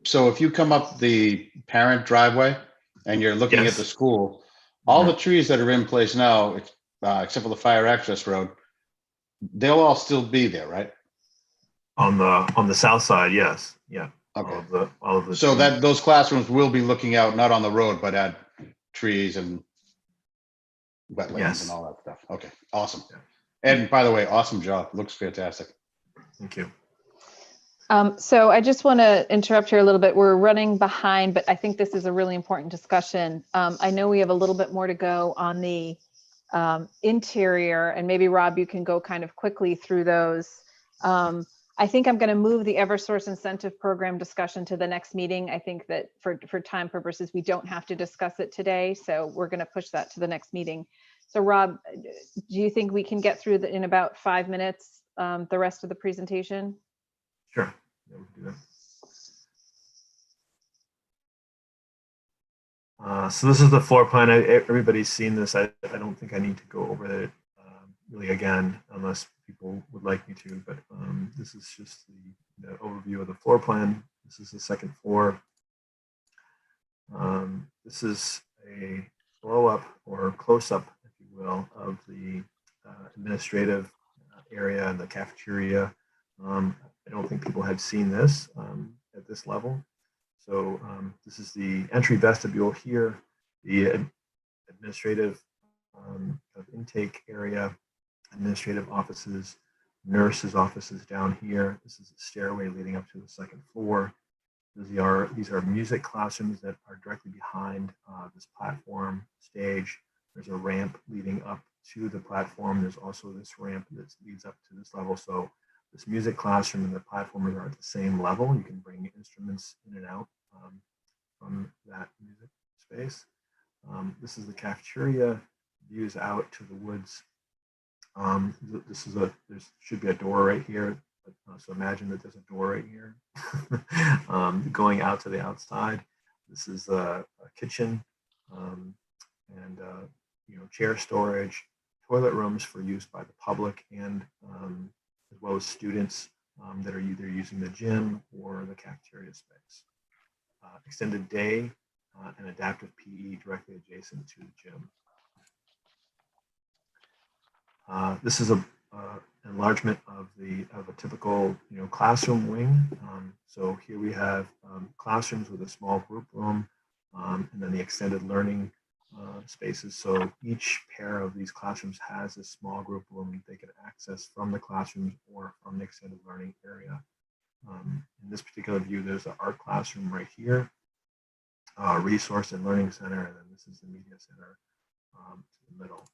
so if you come up the parent driveway and you're looking at the school, all the trees that are in place now, except for the fire access road, they'll all still be there, right? On the south side, yes. Yeah. Okay. All of the so trees. that those classrooms will be looking out not on the road, but at trees and wetlands and all that stuff. Okay, awesome. Yeah. And by the way, awesome job. Looks fantastic. Thank you. So I just want to interrupt here a little bit. We're running behind, but I think this is a really important discussion. I know we have a little bit more to go on the interior, and maybe Rob, you can go kind of quickly through those. I think I'm going to move the Eversource incentive program discussion to the next meeting. I think that for time purposes, we don't have to discuss it today. So we're going to push that to the next meeting. So Rob, do you think we can get through in about 5 minutes, the rest of the presentation? Sure. Yeah, we can do that. So this is the floor plan. Everybody's seen this. I don't think I need to go over it really again, unless people would like me to, but this is just the overview of the floor plan. This is the second floor. This is a blow up or close up, if you will, of the administrative area and the cafeteria. I don't think people had seen this at this level. So this is the entry vestibule here, the administrative intake area, administrative offices, nurses' offices down here. This is a stairway leading up to the second floor. These are music classrooms that are directly behind this platform stage. There's a ramp leading up to the platform. There's also this ramp that leads up to this level. So this music classroom and the platform are at the same level. You can bring instruments in and out from that music space. This is the cafeteria, views out to the woods. There should be a door right here. So imagine that there's a door right here going out to the outside. This is a kitchen and chair storage, toilet rooms for use by the public and as well as students that are either using the gym or the cafeteria space. Extended day and adaptive PE directly adjacent to the gym. This is a enlargement of a typical classroom wing. So here we have classrooms with a small group room, and then the extended learning spaces. So each pair of these classrooms has a small group room they can access from the classrooms or from the extended learning area. In this particular view, there's an art classroom right here, resource and learning center, and then this is the media center to the middle.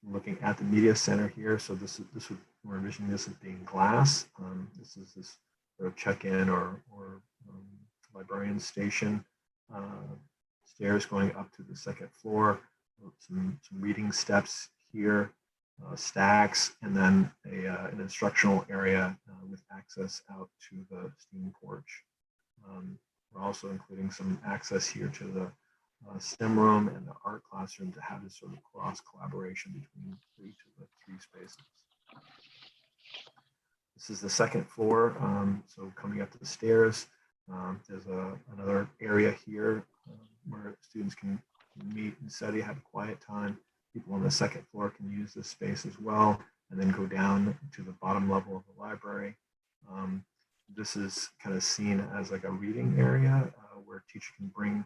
Looking at the media center here, so we're envisioning this as being glass. This is this sort of check-in or librarian station. Stairs going up to the second floor. Some reading steps here, stacks, and then an instructional area with access out to the steam porch. We're also including some access here to the STEM room and the art classroom to have this sort of cross collaboration between each of the three spaces. This is the second floor. So coming up to the stairs, there's another area here where students can meet and study, have a quiet time. People on the second floor can use this space as well, and then go down to the bottom level of the library. This is kind of seen as like a reading area where a teacher can bring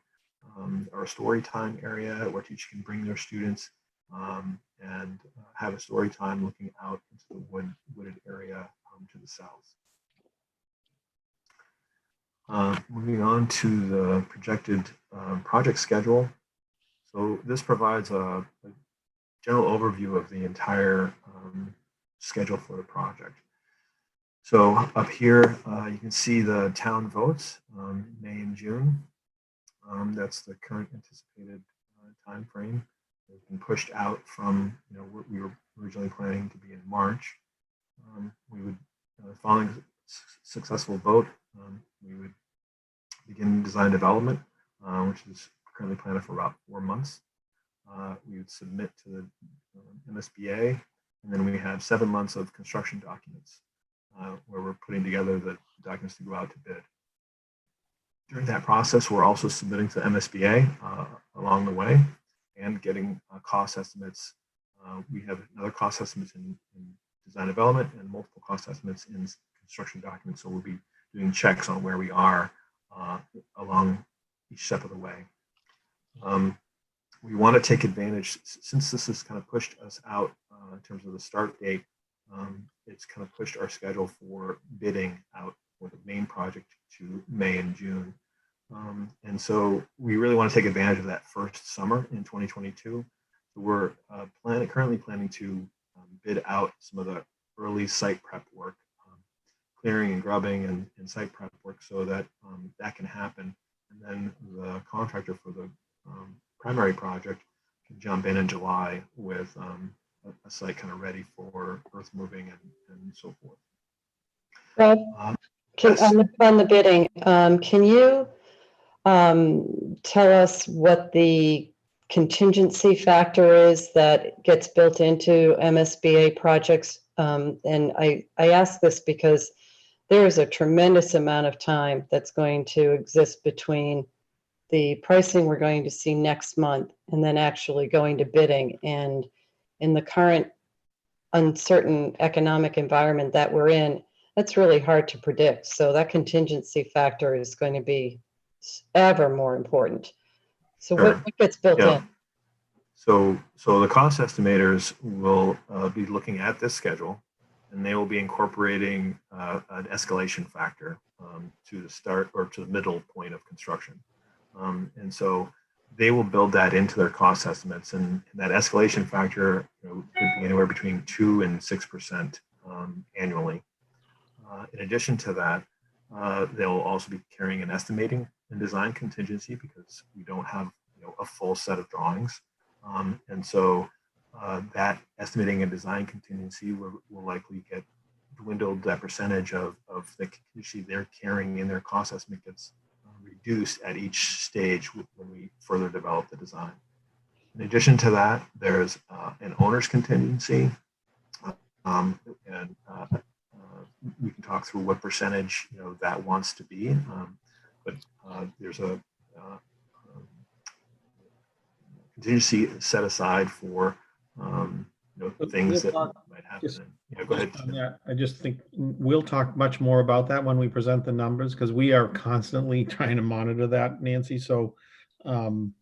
or a story time area where teachers can bring their students and have a story time looking out into the wooded area to the south. Moving on to the projected project schedule. So this provides a general overview of the entire schedule for the project. So up here, you can see the town votes, May and June. That's the current anticipated time frame. It's been pushed out from, what we were originally planning to be in March. We would, following successful vote, we would begin design development, which is currently planned for about 4 months. We would submit to the MSBA, and then we have 7 months of construction documents where we're putting together the documents to go out to bid. During that process, we're also submitting to MSBA along the way and getting cost estimates. We have another cost estimates in design development and multiple cost estimates in construction documents. So we'll be doing checks on where we are along each step of the way. We want to take advantage, since this has kind of pushed us out in terms of the start date, it's kind of pushed our schedule for bidding out for the main project to May and June. And so we really want to take advantage of that first summer in 2022. So we're currently planning to bid out some of the early site prep work, clearing and grubbing and site prep work, so that that can happen. And then the contractor for the primary project can jump in July with a site kind of ready for earth moving and so forth. Rob, Yes. on the bidding, can you tell us what the contingency factor is that gets built into MSBA projects? And I ask this because there's a tremendous amount of time that's going to exist between the pricing we're going to see next month and then actually going to bidding. And in the current uncertain economic environment that we're in, that's really hard to predict. So that contingency factor is going to be ever more important. So Sure. what gets built in? So the cost estimators will be looking at this schedule, and they will be incorporating an escalation factor to the start or to the middle point of construction. And so they will build that into their cost estimates, and that escalation factor could be anywhere between 2% and 6% annually. In addition to that, they'll also be carrying an estimating and design contingency because we don't have a full set of drawings. And so that estimating and design contingency will likely get dwindled. That percentage of the contingency they're carrying in their cost estimate gets reduced at each stage when we further develop the design. In addition to that, there's an owner's contingency, and we can talk through what percentage that wants to be, but there's a contingency set aside for things that might happen. Go ahead. I just think we'll talk much more about that when we present the numbers, because we are constantly trying to monitor that, Nancy. So I'm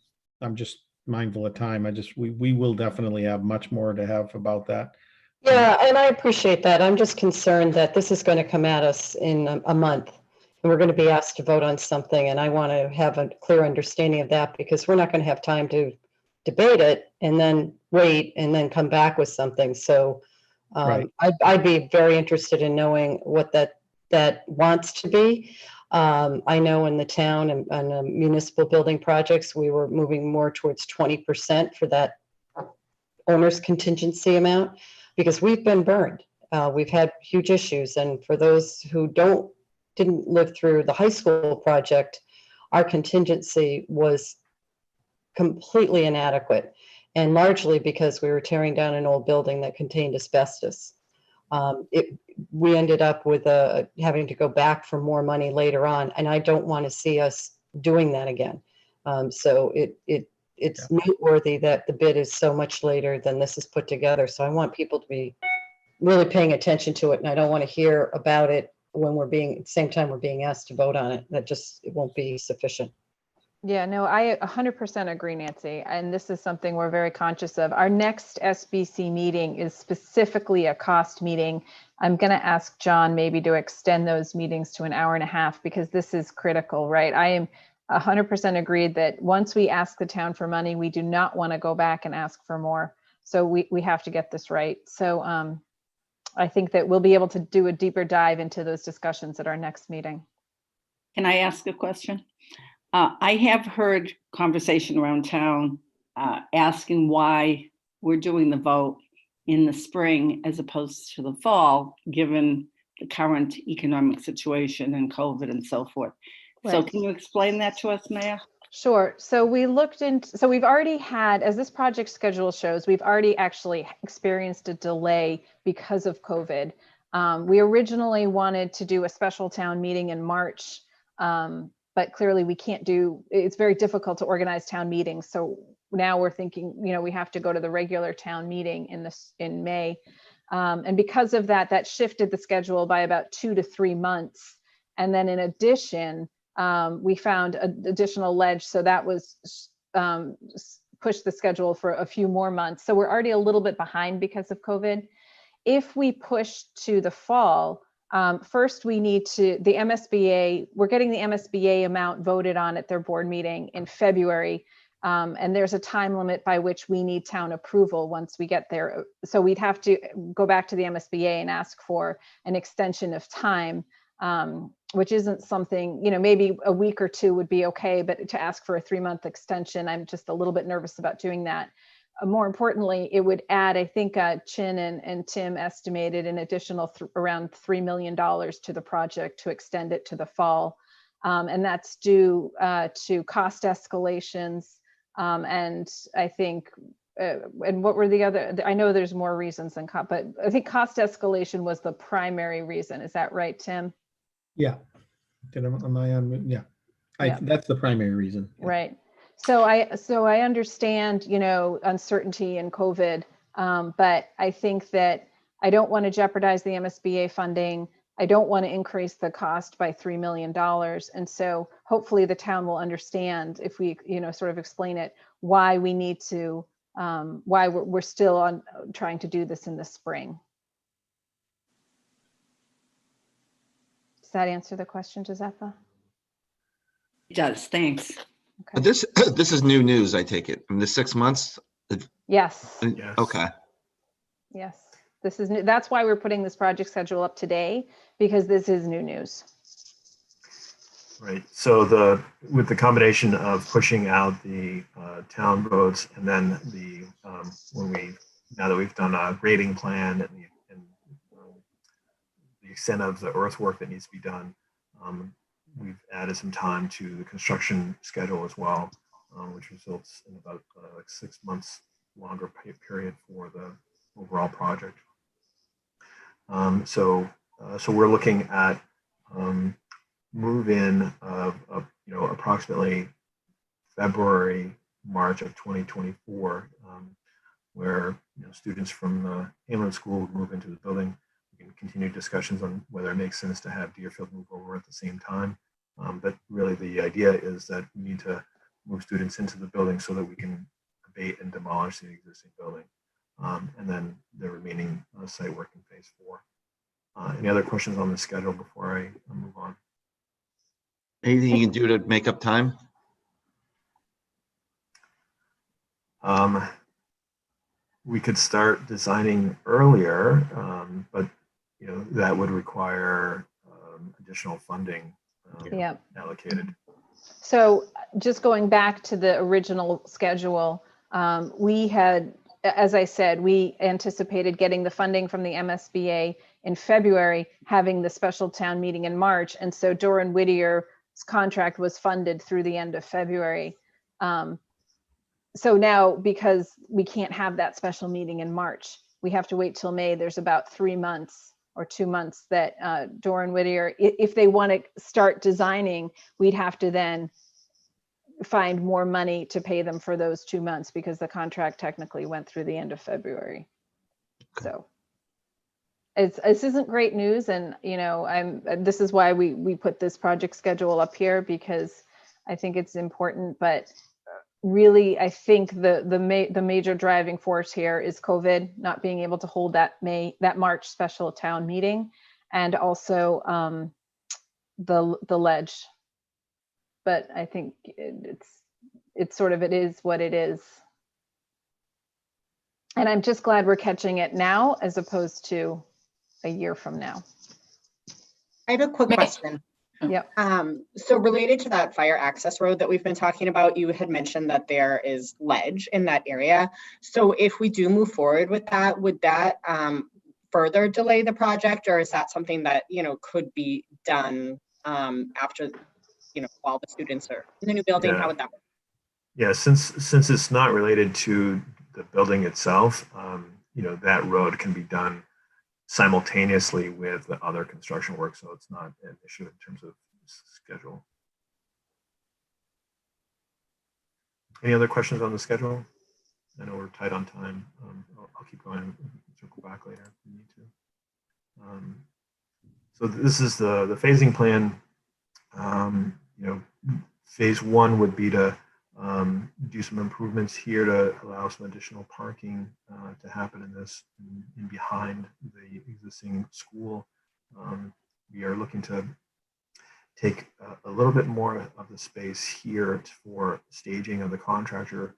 just mindful of time. We will definitely have much more to have about that. Yeah, and I appreciate that. I'm just concerned that this is going to come at us in a month, and we're going to be asked to vote on something, and I want to have a clear understanding of that, because we're not going to have time to debate it and then wait and then come back with something. So Right. I'd be very interested in knowing what that wants to be. I know in the town and the municipal building projects, we were moving more towards 20% for that owner's contingency amount, because we've been burned. We've had huge issues. And for those who didn't live through the high school project, our contingency was completely inadequate, and largely because we were tearing down an old building that contained asbestos. We ended up with having to go back for more money later on, and I don't want to see us doing that again. So it's noteworthy that the bid is so much later than this is put together. So I want people to be really paying attention to it, and I don't want to hear about it when at the same time we're being asked to vote on it. It won't be sufficient. Yeah, no, I 100% agree, Nancy. And this is something we're very conscious of. Our next SBC meeting is specifically a cost meeting. I'm going to ask John maybe to extend those meetings to an hour and a half, because this is critical, right? I am 100% agreed that once we ask the town for money, we do not want to go back and ask for more. So we have to get this right. So I think that we'll be able to do a deeper dive into those discussions at our next meeting. Can I ask a question? I have heard conversation around town asking why we're doing the vote in the spring as opposed to the fall, given the current economic situation and COVID and so forth. So Right. can you explain that to us, Mayor? Sure. So we looked into, so we've already had, as this project schedule shows, we've already actually experienced a delay because of COVID. We originally wanted to do a special town meeting in March, but clearly we can't do, it's very difficult to organize town meetings. So now we're thinking, you know, we have to go to the regular town meeting in May. And because of that, that shifted the schedule by about 2 to 3 months. And then in addition, we found additional ledge, so that was pushed the schedule for a few more months. So we're already a little bit behind because of COVID. If we push to the fall, first we need to, the MSBA, we're getting the MSBA amount voted on at their board meeting in February. And there's a time limit by which we need town approval once we get there. So we'd have to go back to the MSBA and ask for an extension of time. Which isn't something, you know, maybe a week or 2 would be okay, but to ask for a 3-month extension, I'm just a little bit nervous about doing that. More importantly, it would add, I think Chin and Tim estimated an additional around $3 million to the project to extend it to the fall. And that's due to cost escalations. And I think, and what were the other, I know there's more reasons than, but I think cost escalation was the primary reason. Is that right, Tim? Yeah. Am I on? Yeah. Yeah. That's the primary reason. Right. So I understand, you know, uncertainty and COVID, but I think that I don't want to jeopardize the MSBA funding. I don't want to increase the cost by $3 million. And so hopefully the town will understand if we, you know, sort of explain it, why we need to, why we're still on trying to do this in the spring. Does that answer the question, Josepha? It does, thanks. But this is new news, I take it, from the 6 months? Yes. Yes. Okay. Yes. This is new. That's why we're putting this project schedule up today, because this is new news. Right. So with the combination of pushing out the town votes, and then now that we've done a grading plan and the extent of the earthwork that needs to be done, we've added some time to the construction schedule as well, which results in about like 6 months longer period for the overall project. So we're looking at move-in of approximately February, March of 2024, where students from Hamlin School would move into the building. We can continue discussions on whether it makes sense to have Deerfield move over at the same time. But really the idea is that we need to move students into the building so that we can abate and demolish the existing building. And then the remaining site work in phase 4. Any other questions on the schedule before I move on? Anything you can do to make up time? We could start designing earlier, but that would require additional funding allocated. So just going back to the original schedule, we had, as I said, we anticipated getting the funding from the MSBA in February, having the special town meeting in March. And so Doran Whittier's contract was funded through the end of February. So now, because we can't have that special meeting in March, we have to wait till May. There's about 3 months or 2 months that Doran Whittier, if they want to start designing, we'd have to then find more money to pay them for those 2 months, because the contract technically went through the end of February. So this isn't great news, and this is why we put this project schedule up here, because I think it's important. But really, I think the major driving force here is COVID, not being able to hold that March special town meeting, and also the ledge. But I think it's sort of, it is what it is. And I'm just glad we're catching it now, as opposed to a year from now. I have a quick question. Yep. So related to that fire access road that we've been talking about, you had mentioned that there is ledge in that area. So if we do move forward with that, would that further delay the project, or is that something that, you know, could be done after, you know, while the students are in the new building? Yeah. How would that work? Yeah, since it's not related to the building itself, you know, that road can be done simultaneously with the other construction work, so it's not an issue in terms of schedule. Any other questions on the schedule? I know we're tight on time. I'll keep going. Circle back later if we need to. So this is the phasing plan. You know, phase one would be to do some improvements here to allow some additional parking to happen in this in behind the existing school. We are looking to take a little bit more of the space here for staging of the contractor.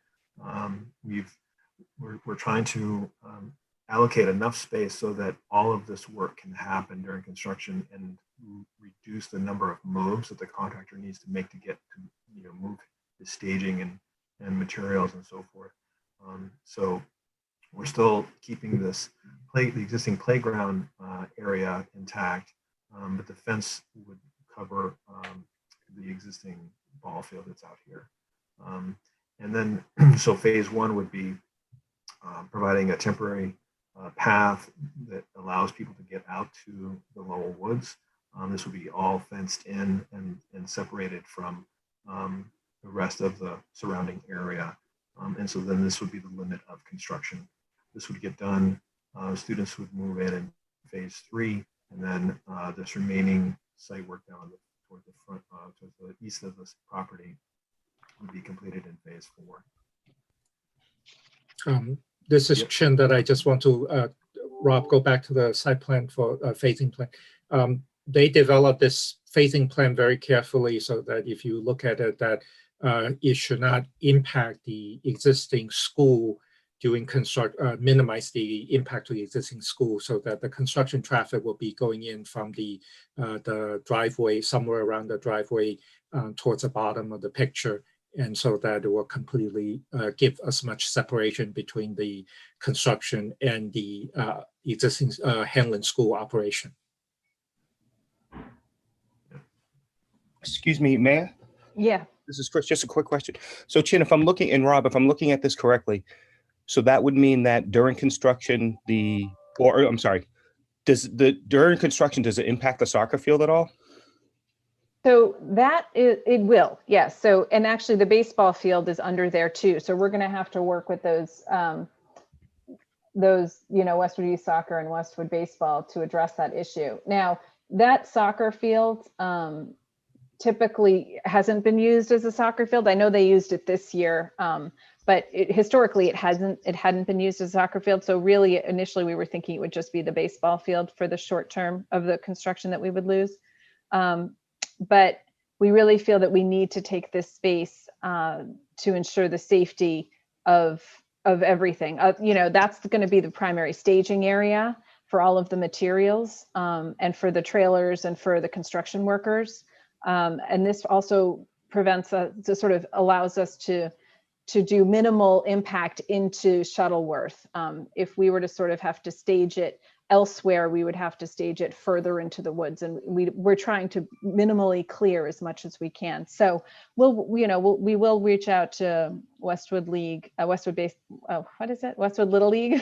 We're trying to allocate enough space so that all of this work can happen during construction and reduce the number of moves that the contractor needs to make to get to, you know, move the staging and materials and so forth. So we're still keeping the existing playground area intact, but the fence would cover the existing ball field that's out here. And then, so phase one would be providing a temporary path that allows people to get out to the Lowell Woods. This will be all fenced in and separated from the rest of the surrounding area. And so then this would be the limit of construction. This would get done. Students would move in phase three, and then this remaining site work down toward the front, towards the east of this property would be completed in phase four. This is Chin that I just want to, Rob, go back to the site plan for phasing plan. They developed this phasing plan very carefully so that if you look at it, that it should not impact the existing school during minimize the impact to the existing school, so that the construction traffic will be going in from the driveway, somewhere around the driveway towards the bottom of the picture. And so that it will completely give as much separation between the construction and the existing Hanlon school operation. Excuse me, Mayor? Yeah. This is Chris, just a quick question. So Chin, if I'm looking, and Rob, if I'm looking at this correctly, so that would mean that during construction, during construction, does it impact the soccer field at all? So that it will, yes. So, and actually the baseball field is under there too. So we're going to have to work with those, you know, Westwood Youth Soccer and Westwood Baseball to address that issue. Now, that soccer field typically hasn't been used as a soccer field. I know they used it this year, but historically it hadn't been used as a soccer field. So really, initially we were thinking it would just be the baseball field for the short term of the construction that we would lose. But we really feel that we need to take this space to ensure the safety of everything. You know, that's going to be the primary staging area for all of the materials and for the trailers and for the construction workers. And this also prevents sort of allows us to do minimal impact into Shuttleworth. If we were to sort of have to stage it elsewhere, we would have to stage it further into the woods, and we're trying to minimally clear as much as we can. So we will reach out to Westwood League, Westwood Little League,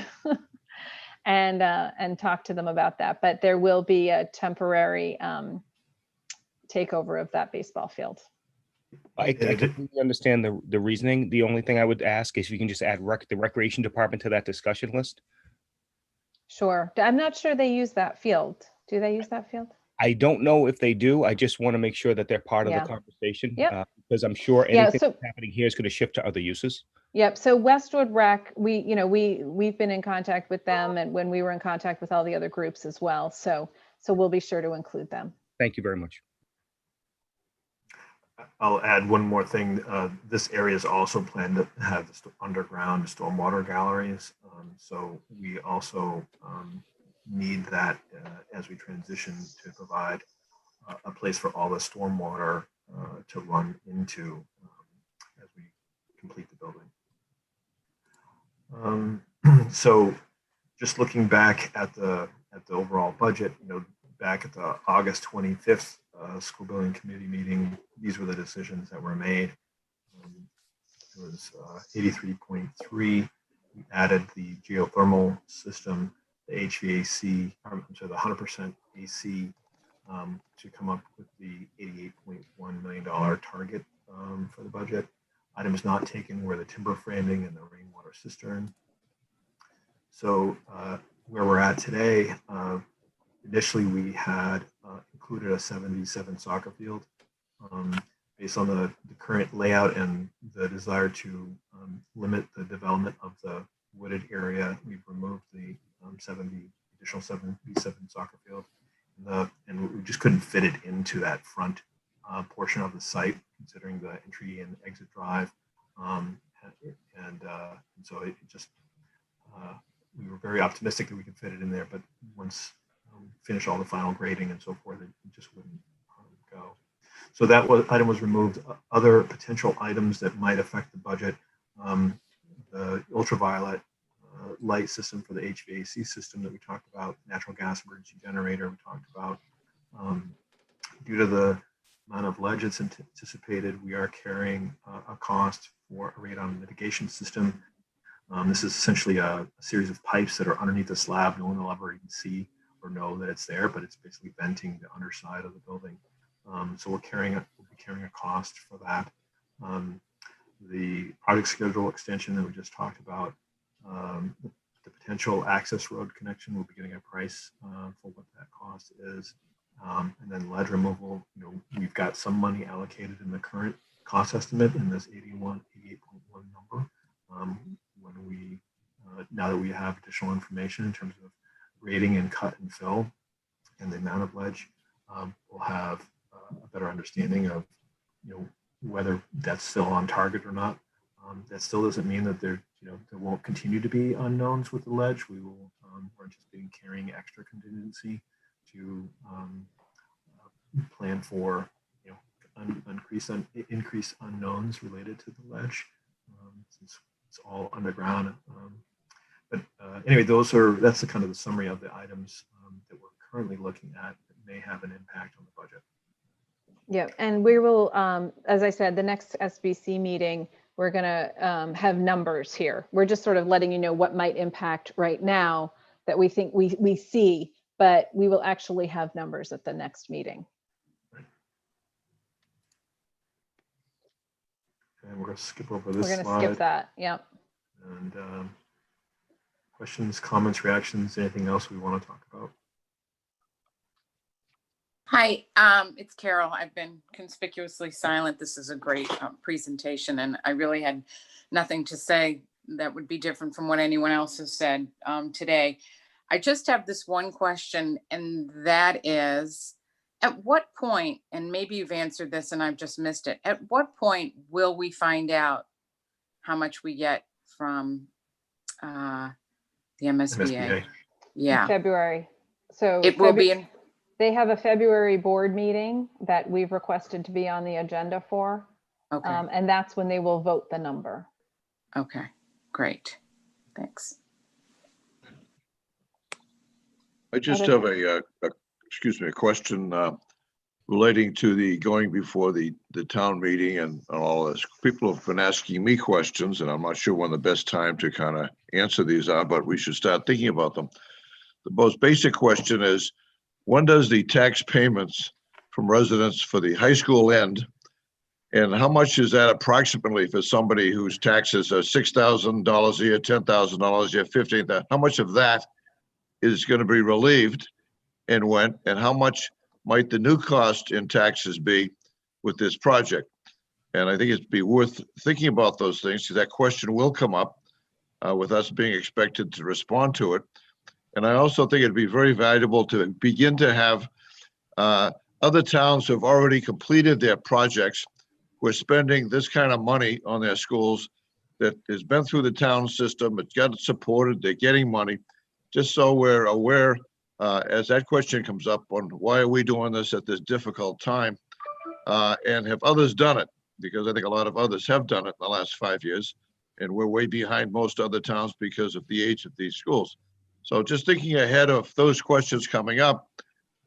and talk to them about that. But there will be a temporary takeover of that baseball field. I completely understand the reasoning. The only thing I would ask is if you can just add the recreation department to that discussion list. Sure. I'm not sure they use that field. Do they use that field? I don't know if they do. I just want to make sure that they're part of the conversation, because I'm sure anything that's happening here is going to shift to other uses. Yep. So Westwood Rec, we've been in contact with them, and when we were in contact with all the other groups as well. So we'll be sure to include them. Thank you very much. I'll add one more thing. This area is also planned to have underground stormwater galleries. So we also need that as we transition to provide a place for all the stormwater to run into as we complete the building. So just looking back at the overall budget, back at the August 25th school building committee meeting, these were the decisions that were made. It was 83.3. We added the geothermal system, the HVAC, the 100% AC to come up with the $88.1 million target for the budget. Items not taken were the timber framing and the rainwater cistern. So where we're at today, initially we had included a 77 soccer field. Based on the current layout and the desire to limit the development of the wooded area, we've removed the additional 77 soccer field. And we just couldn't fit it into that front portion of the site, considering the entry and exit drive. So it just, we were very optimistic that we could fit it in there, but once we finish all the final grading and so forth, it just wouldn't go. So that item was removed. Other potential items that might affect the budget, the ultraviolet light system for the HVAC system that we talked about, natural gas emergency generator we talked about. Due to the amount of ledge that's anticipated, we are carrying a cost for a radon mitigation system. This is essentially a series of pipes that are underneath the slab. No one will ever even see or know that it's there, but it's basically venting the underside of the building. So we'll be carrying a cost for that. The project schedule extension that we just talked about, the potential access road connection, we'll be getting a price for what that cost is. And then ledge removal, we've got some money allocated in the current cost estimate in this 88.1 number. When we, now that we have additional information in terms of grading and cut and fill and the amount of ledge, we'll have a better understanding of, whether that's still on target or not. That still doesn't mean that there won't continue to be unknowns with the ledge. We're anticipating carrying extra contingency to plan for increased unknowns related to the ledge, since it's all underground. But anyway, that's the kind of the summary of the items that we're currently looking at that may have an impact on the budget. Yeah, and we will, as I said, the next SBC meeting, we're going to have numbers here. We're just sort of letting you know what might impact right now that we think we see, but we will actually have numbers at the next meeting. And we're going to skip over this slide. We're going to skip that, yep. And questions, comments, reactions, anything else we want to talk about? Hi, it's Carol. I've been conspicuously silent. This is a great presentation, and I really had nothing to say that would be different from what anyone else has said today. I just have this one question, and that is, at what point, and maybe you've answered this and I've just missed it, at what point will we find out how much we get from the MSBA? Yeah. In February. So it will be in. They have a February board meeting that we've requested to be on the agenda for. Okay. And that's when they will vote the number. Okay, great. Thanks. I just have a question relating to the going before the town meeting and all this. People have been asking me questions, and I'm not sure when the best time to kind of answer these are, but we should start thinking about them. The most basic question is, when does the tax payments from residents for the high school end? And how much is that approximately for somebody whose taxes are $6,000 a year, $10,000 a year, $15,000? How much of that is going to be relieved and when? And how much might the new cost in taxes be with this project? And I think it'd be worth thinking about those things, because that question will come up with us being expected to respond to it. And I also think it'd be very valuable to begin to have other towns who have already completed their projects, who are spending this kind of money on their schools, that has been through the town system, it's got it supported, they're getting money, just so we're aware as that question comes up on why are we doing this at this difficult time? And have others done it? Because I think a lot of others have done it in the last 5 years, and we're way behind most other towns because of the age of these schools. So just thinking ahead of those questions coming up,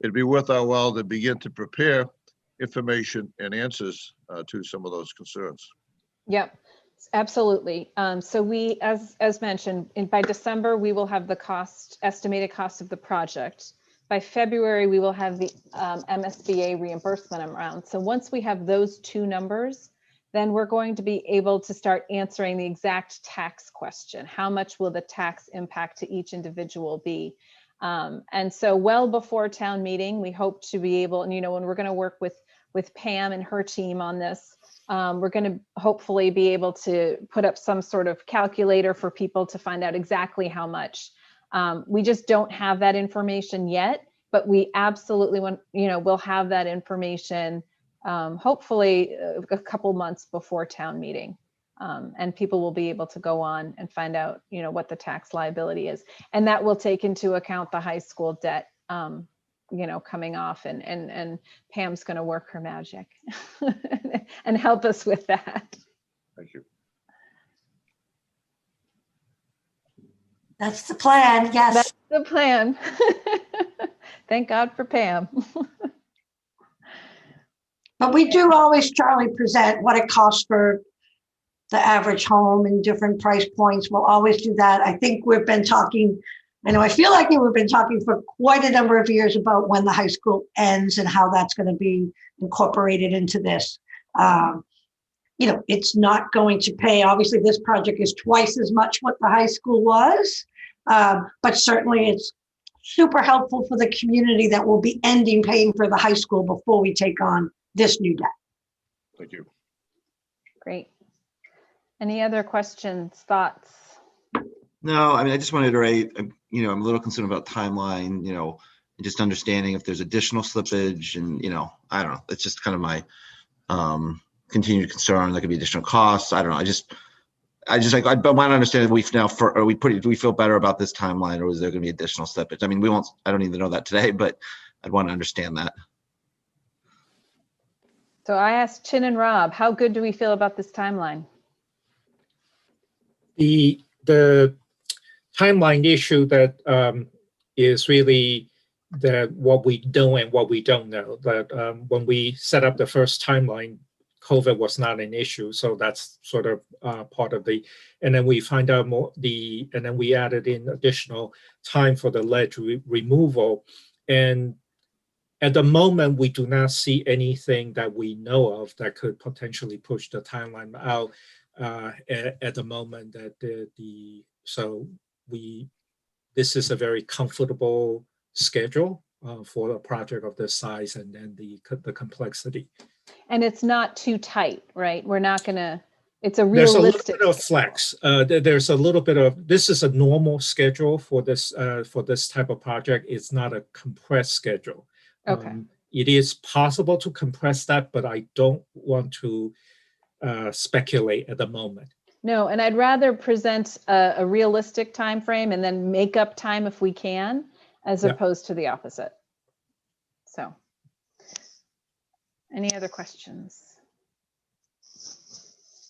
it'd be worth our while to begin to prepare information and answers to some of those concerns. Yep, absolutely. So we, as mentioned, by December, we will have the estimated cost of the project. By February, we will have the MSBA reimbursement amount. So once we have those two numbers, then we're going to be able to start answering the exact tax question. How much will the tax impact to each individual be? And so well before town meeting, we hope to be able, and when we're going to work with Pam and her team on this, we're going to hopefully be able to put up some sort of calculator for people to find out exactly how much. We just don't have that information yet, but we absolutely want, we'll have that information hopefully a couple months before town meeting. And people will be able to go on and find out, what the tax liability is. And that will take into account the high school debt, coming off, and Pam's going to work her magic and help us with that. Thank you. That's the plan, yes. That's the plan. Thank God for Pam. But we do always, Charlie, present what it costs for the average home and different price points. We'll always do that. I think we've been talking, I feel like we've been talking for quite a number of years about when the high school ends and how that's going to be incorporated into this. It's not going to pay. Obviously, this project is twice as much what the high school was, but certainly it's super helpful for the community that will be ending paying for the high school before we take on this new debt. Thank you. Great. Any other questions, thoughts? No, I mean, I just wanted to write, I'm a little concerned about timeline, and just understanding if there's additional slippage and, I don't know, it's just kind of my continued concern. There could be additional costs. I don't know. I want to understand if do we feel better about this timeline, or is there going to be additional slippage? I mean, I don't even know that today, but I'd want to understand that. So I asked Chin and Rob, how good do we feel about this timeline? The timeline issue that is really that what we know and what we don't know. That when we set up the first timeline, COVID was not an issue, so that's sort of part of the. And then we find out more and then we added in additional time for the ledge removal, and at the moment we do not see anything that we know of that could potentially push the timeline out. At the moment that this is a very comfortable schedule for a project of this size, and then the complexity. And it's not too tight, right? We're not gonna. It's a realistic. There's a little bit of flex. There's a little bit of. This is a normal schedule for this type of project. It's not a compressed schedule. Okay. It is possible to compress that, but I don't want to speculate at the moment. No, and I'd rather present a realistic time frame and then make up time if we can, as opposed to the opposite. So, any other questions?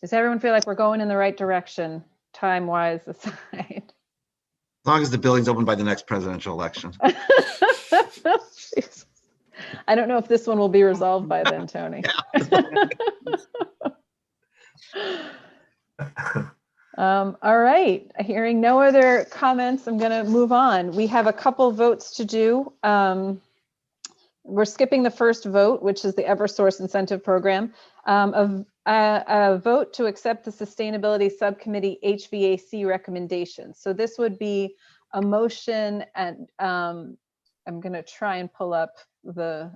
Does everyone feel like we're going in the right direction, time-wise aside? As long as the building's open by the next presidential election. I don't know if this one will be resolved by then, Tony. All right, hearing no other comments, I'm going to move on. We have a couple votes to do. We're skipping the first vote, which is the Eversource Incentive Program. A vote to accept the Sustainability Subcommittee HVAC recommendations. So this would be a motion, and I'm going to try and pull up the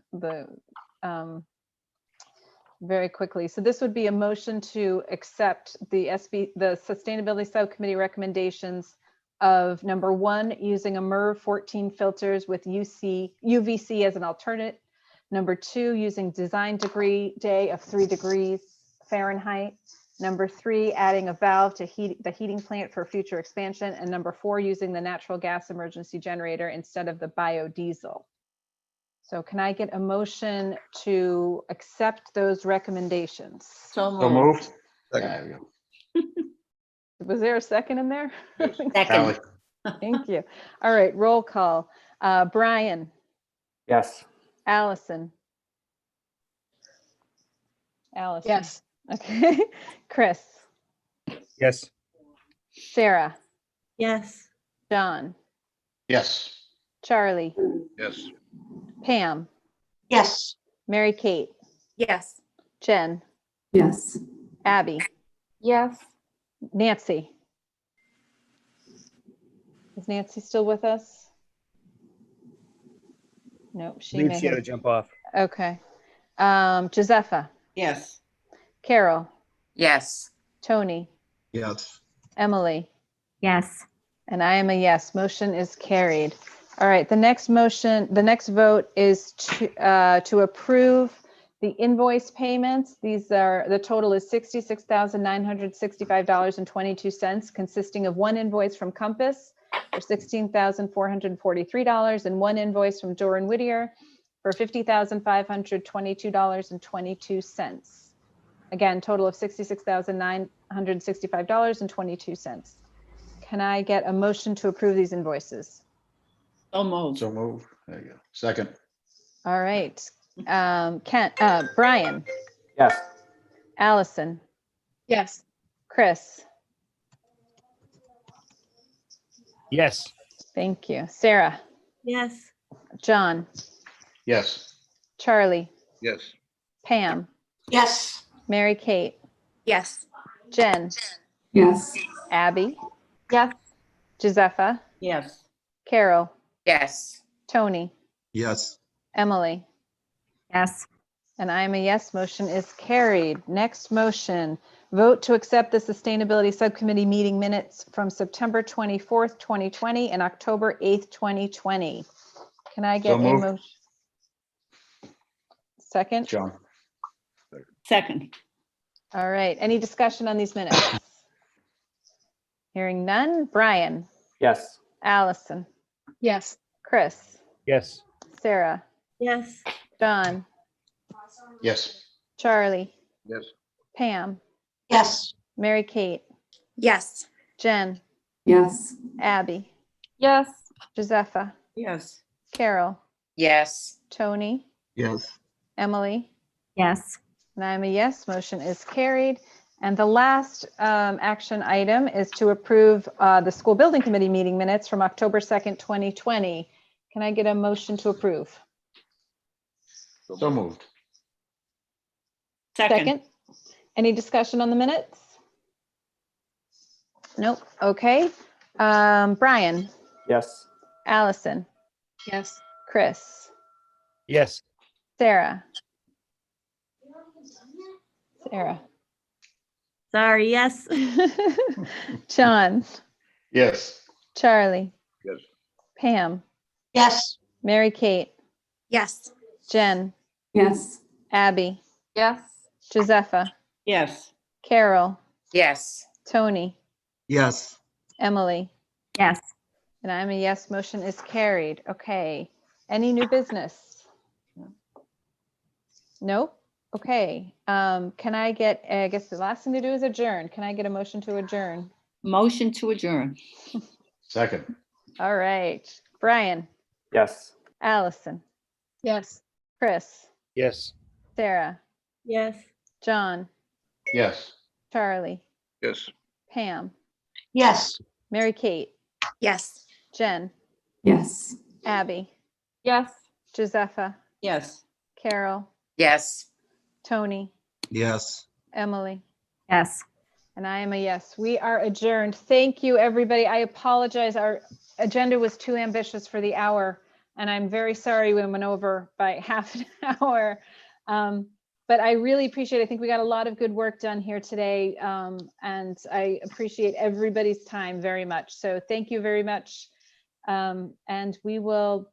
very quickly. So this would be a motion to accept the Sustainability Subcommittee recommendations of number 1, using a MERV 14 filters with UVC as an alternate. Number 2, using design degree day of 3 degrees Fahrenheit. Number 3, adding a valve to heat the heating plant for future expansion. And number 4, using the natural gas emergency generator instead of the biodiesel. So can I get a motion to accept those recommendations? So So moved. moved. There we go. Was there a second in there? Ally. Thank you. All right, roll call. Brian, Yes. Allison. Allison. Yes. Okay. Chris, Yes. Sarah, Yes. John, Yes. Charlie, Yes. Pam, Yes. Mary Kate, Yes. Jen, Yes. Abby, Yes. Nancy. Is Nancy still with us? Nope, she Believe may she had to have. jump off. Okay. Josepha, Yes. Carol, Yes. Tony, Yes. Emily, Yes. and I am a yes. Motion is carried. All right, the next vote is to approve the invoice payments. The total is $66,965.22, consisting of one invoice from Compass for $16,443 and one invoice from Doran Whittier for $50,522.22. Again, total of $66,965.22. Can I get a motion to approve these invoices? So moved. So moved. There you go. Second. All right. Brian, Yes. Allison, Yes. Chris, Yes. thank you. Sarah, Yes. John, Yes. Charlie, Yes. Pam, Yes. Mary Kate, Yes. Jen, Yes. Abby, Yes. Josepha, Yes. Carol, Yes. Tony, Yes. Emily, Yes. and I am a yes. Motion is carried. Next motion, vote to accept the Sustainability Subcommittee meeting minutes from September 24th, 2020 and October 8th, 2020. Can I get So a moved. motion? Second? John. Second. All right. Any discussion on these minutes? Hearing none. Brian, Yes. Allison, Yes. Chris, Yes. Sarah, Yes. John, Yes. Charlie, Yes. Pam, Yes. Mary Kate, Yes. Jen, Yes. Abby, Yes. Josepha, Yes. Carol, Yes. Tony, Yes. Emily, Yes. and I'm a yes. Motion is carried. And the last action item is to approve the school building committee meeting minutes from October 2nd, 2020. Can I get a motion to approve? So moved. Second. Any discussion on the minutes? Nope. Okay. Brian, Yes. Allison, Yes. Chris, Yes. Sarah. Sarah. Sorry, yes. John, Yes. Charlie, Yes. Pam, Yes. Mary Kate, Yes. Jen, Yes. Abby, Yes. Josepha, Yes. Carol, Yes. Tony, Yes. Emily, Yes. and I'm a yes. Motion is carried. Okay. Any new business? Nope. Okay. Can I get, I guess the last thing to do is adjourn. Can I get a motion to adjourn? Motion to adjourn. Second. All right. Brian, Yes. Allison, Yes. Chris, Yes. Sarah, Yes. John, Yes. Charlie, Yes. Pam, Yes. Mary Kate, Yes. Jen, Yes. Abby, Yes. Josepha, Yes. Carol, Yes. Tony, Yes. Emily, Yes. and I am a yes. We are adjourned. Thank you, everybody. I apologize. Our agenda was too ambitious for the hour, and I'm very sorry we went over by half an hour. But I really appreciate it. I think we got a lot of good work done here today, and I appreciate everybody's time very much. So thank you very much. And we will